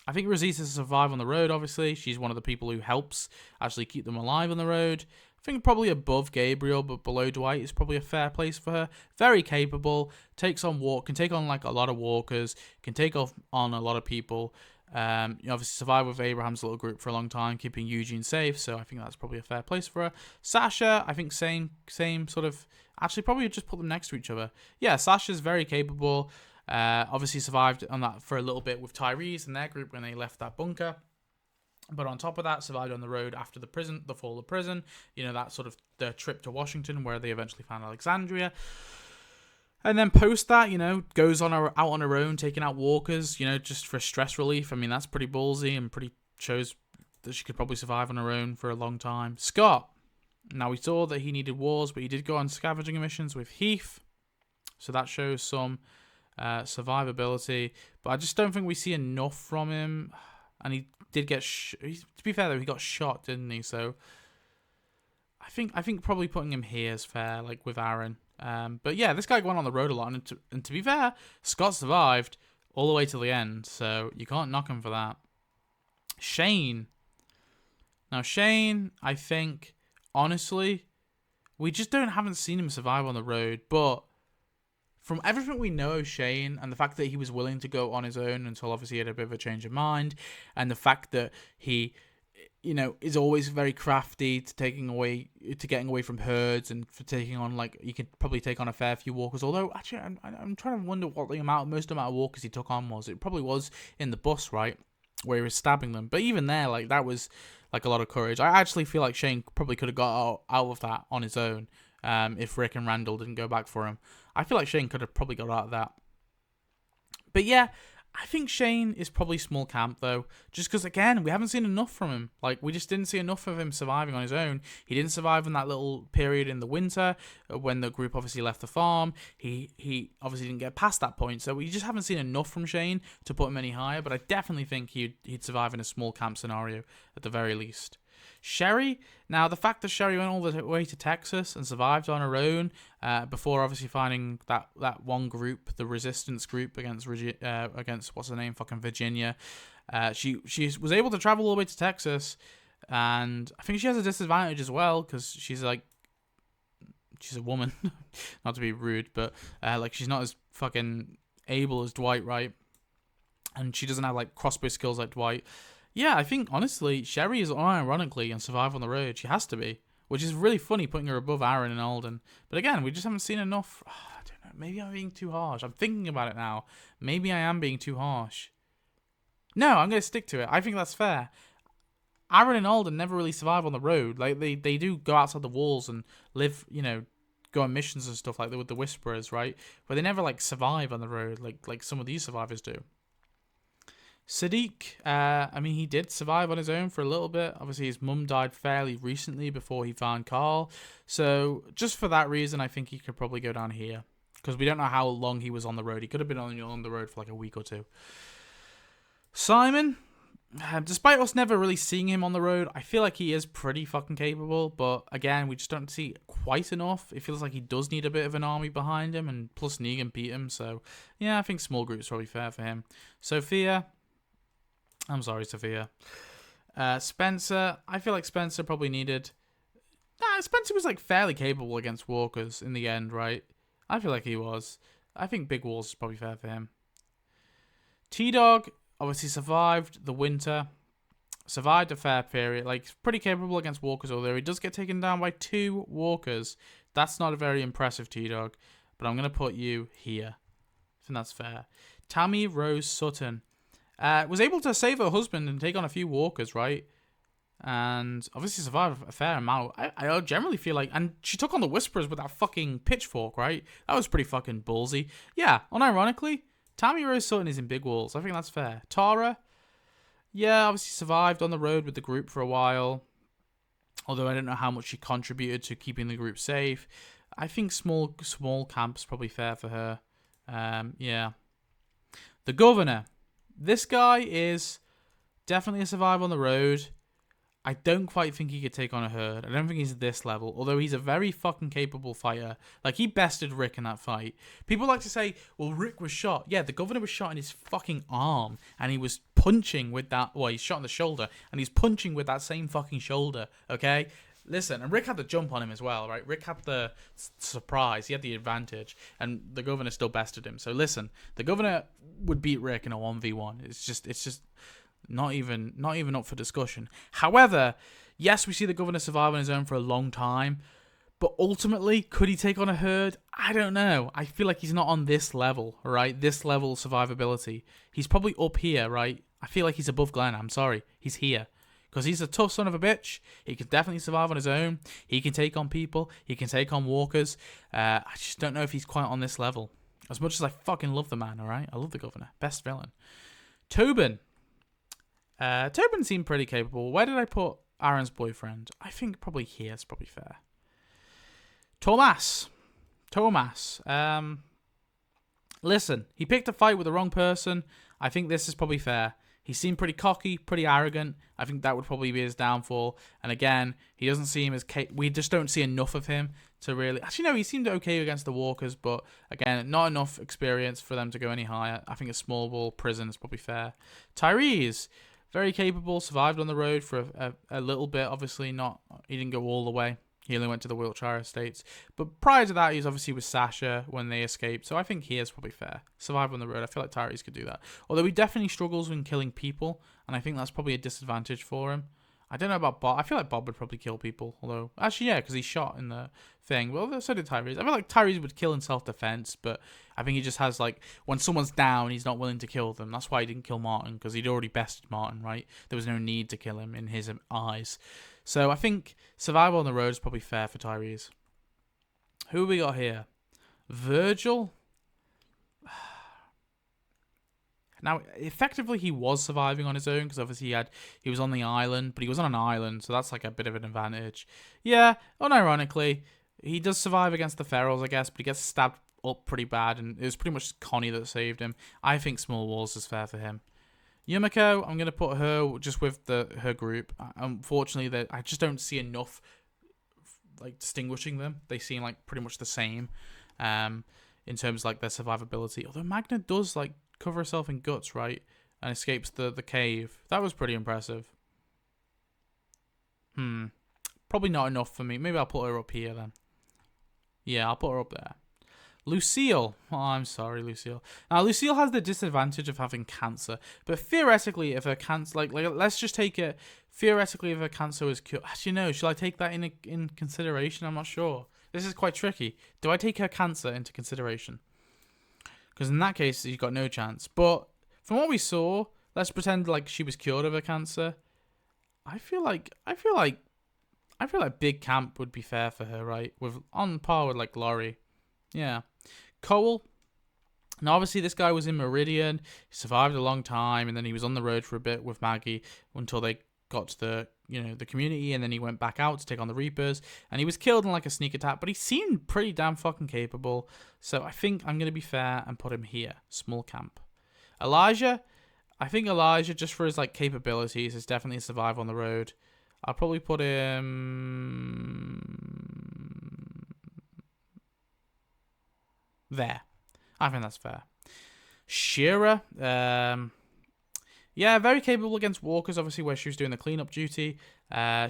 I think Rosita survive on the road, obviously. She's one of the people who helps actually keep them alive on the road. I think probably above Gabriel, but below Dwight is probably a fair place for her. Very capable. Can take on a lot of walkers. Can take on a lot of people. Obviously survived with Abraham's little group for a long time, keeping Eugene safe. So I think that's probably a fair place for her. Sasha, I think same sort of... Actually, probably just put them next to each other. Yeah, Sasha's very capable. Obviously survived on that for a little bit with Tyrese and their group when they left that bunker. But on top of that, survived on the road after the fall of prison. That sort of the trip to Washington where they eventually found Alexandria. And then post that, goes out on her own, taking out walkers, just for stress relief. I mean, that's pretty ballsy and pretty shows that she could probably survive on her own for a long time. Scott. Now, we saw that he needed wars, but he did go on scavenging missions with Heath. So that shows some... survivability, but I just don't think we see enough from him. And he did get to be fair though, he got shot, didn't he? So I think probably putting him here is fair, with Aaron. But yeah, this guy went on the road a lot, and to be fair, Scott survived all the way to the end, so you can't knock him for that. Shane. Now, Shane, I think, honestly, we just haven't seen him survive on the road, but from everything we know of Shane, and the fact that he was willing to go on his own until obviously he had a bit of a change of mind, and the fact that he, is always very crafty to getting away from herds, and for taking on, like, you could probably take on a fair few walkers. Although actually, I'm trying to wonder what most amount of walkers he took on was. It probably was in the bus, right, where he was stabbing them. But even there, like, that was like a lot of courage. I actually feel like Shane probably could have got out of that on his own, if Rick and Randall didn't go back for him. I feel like Shane could have probably got out of that. But yeah, I think Shane is probably small camp, though. Just because, again, we haven't seen enough from him. Like, we just didn't see enough of him surviving on his own. He didn't survive in that little period in the winter when the group obviously left the farm. He obviously didn't get past that point. So we just haven't seen enough from Shane to put him any higher. But I definitely think he'd survive in a small camp scenario at the very least. Sherry, now the fact that Sherry went all the way to Texas and survived on her own before obviously finding that one group, the resistance group against what's her name, fucking Virginia, she was able to travel all the way to Texas, and I think she has a disadvantage as well because she's a woman, not to be rude, but like she's not as fucking able as Dwight, right? And she doesn't have like crossbow skills like Dwight. Yeah, I think, honestly, Sherry is unironically and survive on the road. She has to be, which is really funny putting her above Aaron and Alden. But again, we just haven't seen enough. I don't know. Maybe I'm being too harsh. I'm thinking about it now. Maybe I am being too harsh. No, I'm going to stick to it. I think that's fair. Aaron and Alden never really survive on the road. Like, they do go outside the walls and live, go on missions and stuff like that with the Whisperers, right? But they never, like, survive on the road like some of these survivors do. Sadiq, he did survive on his own for a little bit. Obviously, his mum died fairly recently before he found Carl. So, just for that reason, I think he could probably go down here. Because we don't know how long he was on the road. He could have been on the road for like a week or two. Simon, despite us never really seeing him on the road, I feel like he is pretty fucking capable. But, again, we just don't see quite enough. It feels like he does need a bit of an army behind him. And plus, Negan beat him. So, yeah, I think small group's probably fair for him. Sophia... I'm sorry, Sophia. Spencer, I feel like Spencer probably needed... Spencer was like fairly capable against walkers in the end, right? I feel like he was. I think Big Walls is probably fair for him. T-Dog obviously survived the winter. Survived a fair period. Like, pretty capable against walkers, although he does get taken down by 2 walkers. That's not a very impressive T-Dog. But I'm going to put you here. I think that's fair. Tammy Rose Sutton. Was able to save her husband and take on a few walkers, right? And obviously survived a fair amount. I generally feel like... And she took on the Whisperers with that fucking pitchfork, right? That was pretty fucking ballsy. Yeah, unironically, Tammy Rose Sutton is in Big Walls. I think that's fair. Tara, yeah, obviously survived on the road with the group for a while. Although I don't know how much she contributed to keeping the group safe. I think small camp's probably fair for her. Yeah. The Governor. This guy is definitely a survivor on the road. I don't quite think he could take on a herd. I don't think he's this level, although he's a very fucking capable fighter. Like, he bested Rick in that fight. People like to say, well, Rick was shot. Yeah, the Governor was shot in his fucking arm, and he was punching with that... Well, he's shot in the shoulder, and he's punching with that same fucking shoulder, okay? Listen, and Rick had the jump on him as well, right? Rick had the surprise. He had the advantage, and the Governor still bested him. So listen, the Governor would beat Rick in a 1v1. It's just not even up for discussion. However, yes, we see the Governor survive on his own for a long time, but ultimately, could he take on a herd? I don't know. I feel like he's not on this level, right? This level of survivability. He's probably up here, right? I feel like he's above Glenn. I'm sorry. He's here. Because he's a tough son of a bitch. He can definitely survive on his own. He can take on people. He can take on walkers. I just don't know if he's quite on this level. As much as I fucking love the man, alright? I love the Governor. Best villain. Tobin. Tobin seemed pretty capable. Where did I put Aaron's boyfriend? I think probably here. It's probably fair. Tomas. Listen, he picked a fight with the wrong person. I think this is probably fair. He seemed pretty cocky, pretty arrogant. I think that would probably be his downfall. And again, he doesn't seem as... we just don't see enough of him to really... Actually, no, he seemed okay against the Walkers, but again, not enough experience for them to go any higher. I think a small ball prison is probably fair. Tyrese, very capable, survived on the road for a little bit. Obviously, not... he didn't go all the way. He only went to the Wiltshire Estates. But prior to that, he was obviously with Sasha when they escaped. So I think he is probably fair. Survive on the road. I feel like Tyrese could do that. Although he definitely struggles when killing people. And I think that's probably a disadvantage for him. I don't know about Bob. I feel like Bob would probably kill people. Although, actually, yeah, because he shot in the thing. Well, so did Tyrese. I feel like Tyrese would kill in self-defense. But I think he just has, like, when someone's down, he's not willing to kill them. That's why he didn't kill Martin. Because he'd already bested Martin, right? There was no need to kill him in his eyes. So I think survival on the road is probably fair for Tyrese. Who have we got here? Virgil? Now, effectively, he was surviving on his own because obviously he was on the island, but he was on an island, so that's like a bit of an advantage. Yeah, unironically, he does survive against the Ferals, I guess, but he gets stabbed up pretty bad, and it was pretty much Connie that saved him. I think Small Walls is fair for him. Yumiko, I'm going to put her just with her group. Unfortunately, I just don't see enough like distinguishing them. They seem like pretty much the same in terms of like their survivability. Although Magna does like cover herself in guts, right? And escapes the cave. That was pretty impressive. Probably not enough for me. Maybe I'll put her up here then. Yeah, I'll put her up there. Lucille. Oh, I'm sorry, Lucille. Now, Lucille has the disadvantage of having cancer. But theoretically, if her cancer... Like let's just take it... Theoretically, if her cancer was cured... Actually, no. Should I take that in consideration? I'm not sure. This is quite tricky. Do I take her cancer into consideration? Because in that case, you've got no chance. But from what we saw, let's pretend like she was cured of her cancer. I feel like Big Camp would be fair for her, right? On par with like Laurie. Yeah. Cole. Now, obviously, this guy was in Meridian. He survived a long time, and then he was on the road for a bit with Maggie until they got to the community, and then he went back out to take on the Reapers, and he was killed in like a sneak attack, but he seemed pretty damn fucking capable. So I think I'm going to be fair and put him here. Small camp. Elijah. I think Elijah, just for his like capabilities, is definitely a survive on the road. I'll probably put him... there. I think that's fair. Shira, yeah, very capable against walkers, obviously, where she was doing the cleanup duty.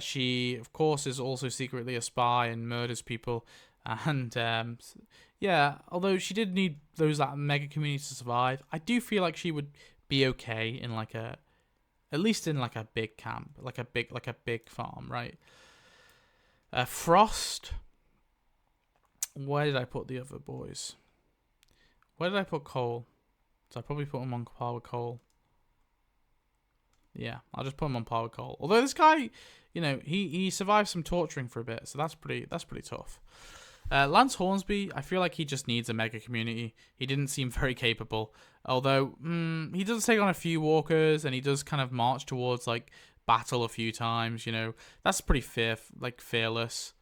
She, of course, is also secretly a spy and murders people. And, yeah, although she did need those like, mega communities to survive, I do feel like she would be okay in like at least in like a big camp, like a big farm, right? Frost. Where did I put the other boys? Where did I put Cole? So I probably put him on par with Cole. Yeah, I'll just put him on par with Cole. Although this guy, he survived some torturing for a bit, so that's pretty tough. Lance Hornsby, I feel like he just needs a mega community. He didn't seem very capable. Although, he does take on a few walkers, and he does kind of march towards, like, battle a few times, That's pretty fearless.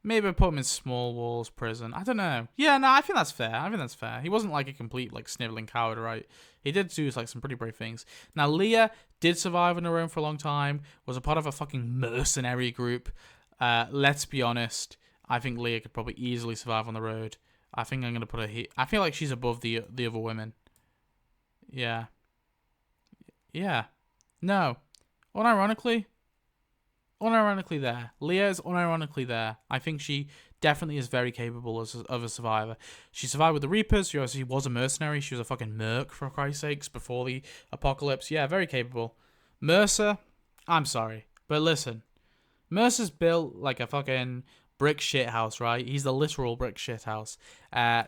Maybe I put him in Small Walls prison. I don't know. Yeah, no, I think that's fair. He wasn't like a complete like sniveling coward, right? He did do like some pretty brave things. Now, Leah did survive on her own for a long time, was a part of a fucking mercenary group. Let's be honest. I think Leah could probably easily survive on the road. I think I'm going to put her here. I feel like she's above the other women. Yeah. Yeah. No. Unironically there. Leah is unironically there. I think she definitely is very capable of a survivor. She survived with the Reapers. She obviously was a mercenary. She was a fucking merc, for Christ's sakes, before the apocalypse. Yeah, very capable. Mercer, I'm sorry. But listen, Mercer's built like a fucking brick shithouse, right? He's the literal brick shithouse.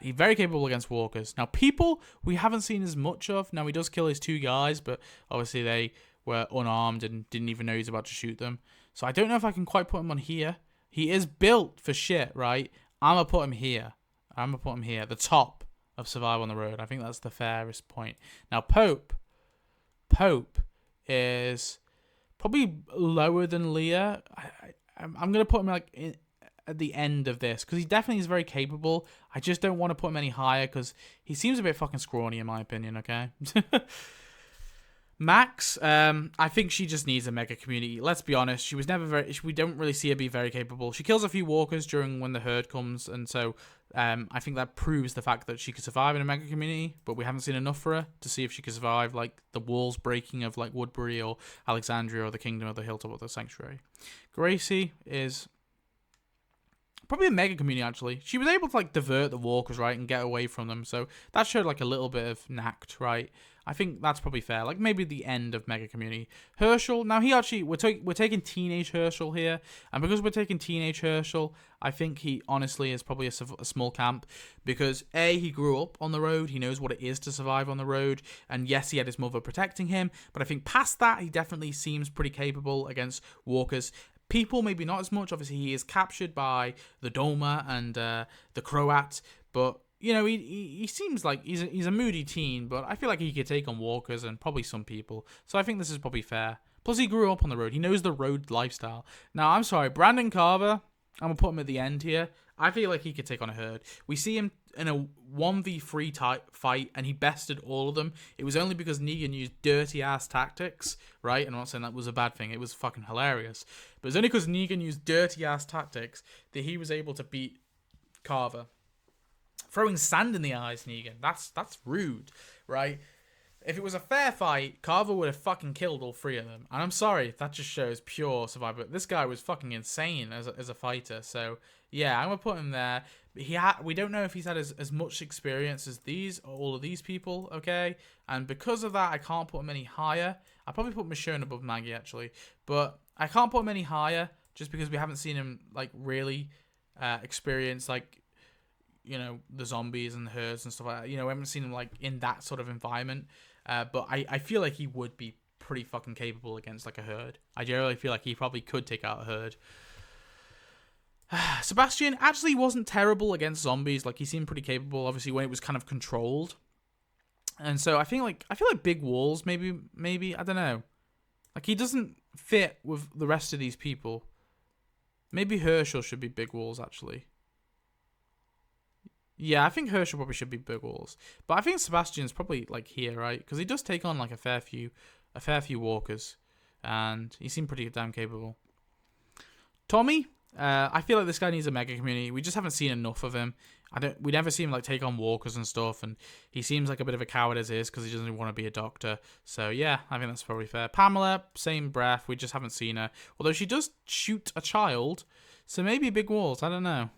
He's very capable against walkers. Now, people we haven't seen as much of. Now, he does kill his two guys, but obviously they were unarmed and didn't even know he was about to shoot them. So I don't know if I can quite put him on here. He is built for shit, right? I'm going to put him here. The top of Survival on the Road. I think that's the fairest point. Now, Pope is probably lower than Leah. I'm going to put him like at the end of this because he definitely is very capable. I just don't want to put him any higher because he seems a bit fucking scrawny in my opinion, okay? Max, I think she just needs a mega community. Let's be honest, she was never we don't really see her be very capable. She kills a few walkers during when the herd comes, and so I think that proves the fact that she could survive in a mega community, but we haven't seen enough for her to see if she could survive like the walls breaking of like Woodbury or Alexandria or the Kingdom of the Hilltop or the Sanctuary. Gracie is probably a mega community, actually. She was able to like divert the walkers, right, and get away from them, so that showed like a little bit of knacked, right? I think that's probably fair. Like maybe the end of mega community. Herschel. Now he actually we're taking teenage Herschel here, and because we're taking teenage Herschel, I think he honestly is probably a small camp because he grew up on the road. He knows what it is to survive on the road, and yes, he had his mother protecting him. But I think past that, he definitely seems pretty capable against walkers. People maybe not as much. Obviously, he is captured by the Doma and the Croat, but you know, he seems like he's a moody teen, but I feel like he could take on walkers and probably some people. So I think this is probably fair. Plus, he grew up on the road. He knows the road lifestyle. Now, I'm sorry, Brandon Carver, I'm going to put him at the end here. I feel like he could take on a herd. We see him in a 1v3 type fight, and he bested all of them. It was only because Negan used dirty-ass tactics, right? And I'm not saying that was a bad thing. It was fucking hilarious. But it's only because Negan used dirty-ass tactics that he was able to beat Carver. Throwing sand in the eyes, Negan. That's rude, right? If it was a fair fight, Carver would have fucking killed all three of them. And I'm sorry, that just shows pure survival. This guy was fucking insane as a fighter. So, yeah, I'm going to put him there. We don't know if he's had as much experience as all of these people, okay? And because of that, I can't put him any higher. I'll probably put Michonne above Maggie, actually. But I can't put him any higher just because we haven't seen him, like, really experience, like, you know, the zombies and the herds and stuff like that. You know, we haven't seen him like in that sort of environment. But I feel like he would be pretty fucking capable against like a herd. I generally feel like he probably could take out a herd. Sebastian actually wasn't terrible against zombies. Like he seemed pretty capable, obviously, when it was kind of controlled. And so I feel like big walls, maybe I don't know. Like he doesn't fit with the rest of these people. Maybe Herschel should be big walls actually. Yeah, I think Herschel probably should be big walls, but I think Sebastian's probably like here, right? Because he does take on like a fair few walkers, and he seemed pretty damn capable. Tommy, I feel like this guy needs a mega community. We just haven't seen enough of him. We never see him like take on walkers and stuff, and he seems like a bit of a coward as is because he doesn't want to be a doctor. So yeah, I think that's probably fair. Pamela, same breath. We just haven't seen her, although she does shoot a child, so maybe big walls. I don't know.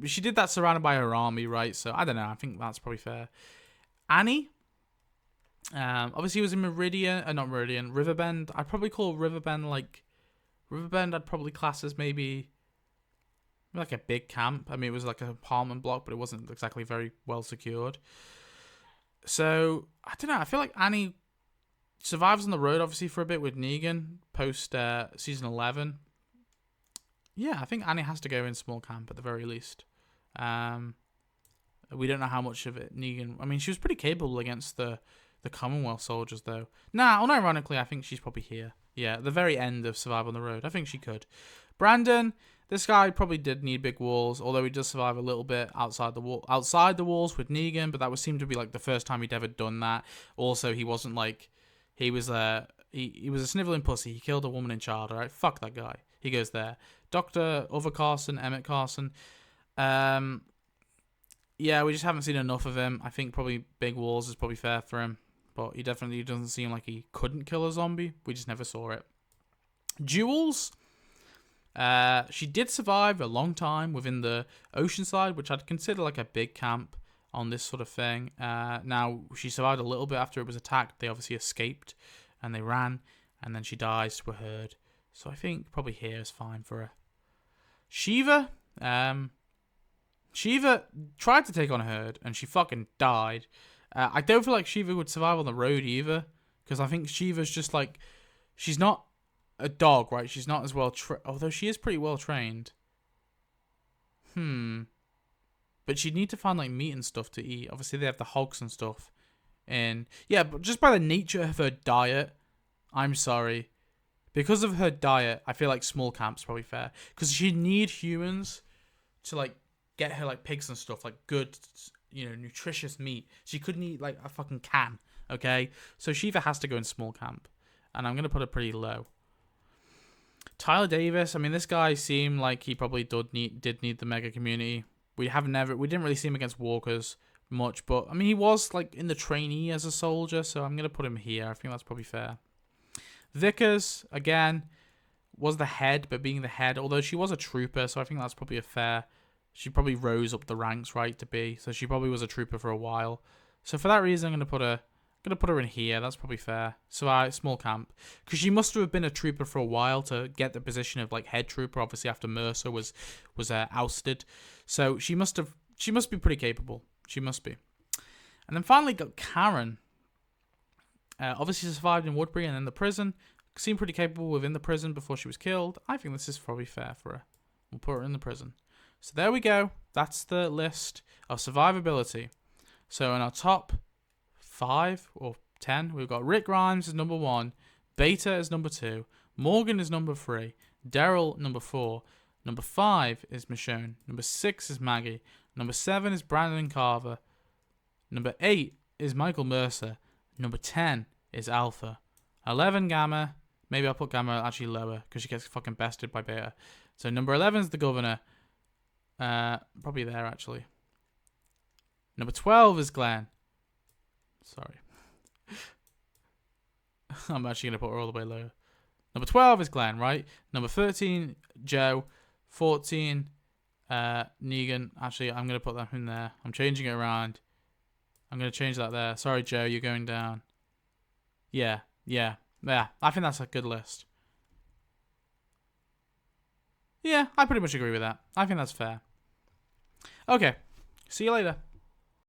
She did that surrounded by her army, right? So, I don't know. I think that's probably fair. Annie. Obviously, he was in Riverbend. I'd probably call Riverbend, I'd probably class as maybe like a big camp. I mean, it was like an apartment block, but it wasn't exactly very well secured. So, I don't know. I feel like Annie survives on the road, obviously, for a bit with Negan post season 11. Yeah, I think Annie has to go in small camp at the very least. We don't know how much of it Negan... I mean, she was pretty capable against the Commonwealth soldiers, though. Nah, unironically, I think she's probably here. Yeah, at the very end of Survival on the Road. I think she could. Brandon, this guy probably did need big walls, although he does survive a little bit outside the walls with Negan, but that would seem to be like the first time he'd ever done that. Also, he wasn't like... He was a sniveling pussy. He killed a woman and child, alright? Fuck that guy. He goes there. Dr. Other Carson, Emmett Carson. Yeah, we just haven't seen enough of him. I think probably big walls is probably fair for him. But he definitely doesn't seem like he couldn't kill a zombie. We just never saw it. Jules. She did survive a long time within the Oceanside, which I'd consider like a big camp on this sort of thing. Now, she survived a little bit after it was attacked. They obviously escaped and they ran. And then she dies to a herd. So I think probably here is fine for her. Shiva. Shiva tried to take on a herd and she fucking died. I don't feel like Shiva would survive on the road either. Because I think Shiva's just like... She's not a dog, right? She's not as well... although she is pretty well trained. But she'd need to find like meat and stuff to eat. Obviously they have the hogs and stuff. And yeah, but just by the nature of her diet... I'm sorry. Because of her diet, I feel like small camp's probably fair. Because she'd need humans to, like, get her, like, pigs and stuff. Like, good, you know, nutritious meat. She couldn't eat, like, a fucking can Okay, so Shiva has to go in small camp, and I'm going to put it pretty low. Tyler Davis, I mean, this guy seemed like he probably did need the mega community. We didn't really see him against walkers much, but I mean, he was like in the trainee as a soldier, so I'm going to put him here. I think that's probably fair. Vickers, again, was the head, but being the head, although she was a trooper, so I think that's probably a fair. She probably rose up the ranks, right, to be. So she probably was a trooper for a while. So for that reason, I'm gonna put her in here. That's probably fair. So small camp, because she must have been a trooper for a while to get the position of like head trooper. Obviously, after Mercer was ousted, so she must be pretty capable. She must be. And then finally got Karen. Obviously survived in Woodbury and then the prison. Seemed pretty capable within the prison before she was killed. I think this is probably fair for her. We'll put her in the prison. So there we go. That's the list of survivability. So in our top 5 or 10, we've got Rick Grimes as number 1, Beta as number 2, Morgan is number 3, Daryl number 4, number 5 is Michonne, number 6 is Maggie, number 7 is Brandon Carver, number 8 is Michael Mercer, number 10 is Alpha, 11 Gamma, maybe I'll put Gamma actually lower because she gets fucking bested by Beta. So number 11 is the Governor, probably there actually. Number 12 is Glenn. Sorry. I'm actually going to put her all the way lower. Number 12 is Glenn, right? Number 13, Joe. 14, Negan. Actually, I'm going to put that in there. I'm changing it around. I'm going to change that there. Sorry, Joe, you're going down. Yeah. I think that's a good list. Yeah, I pretty much agree with that. I think that's fair. Okay. See you later.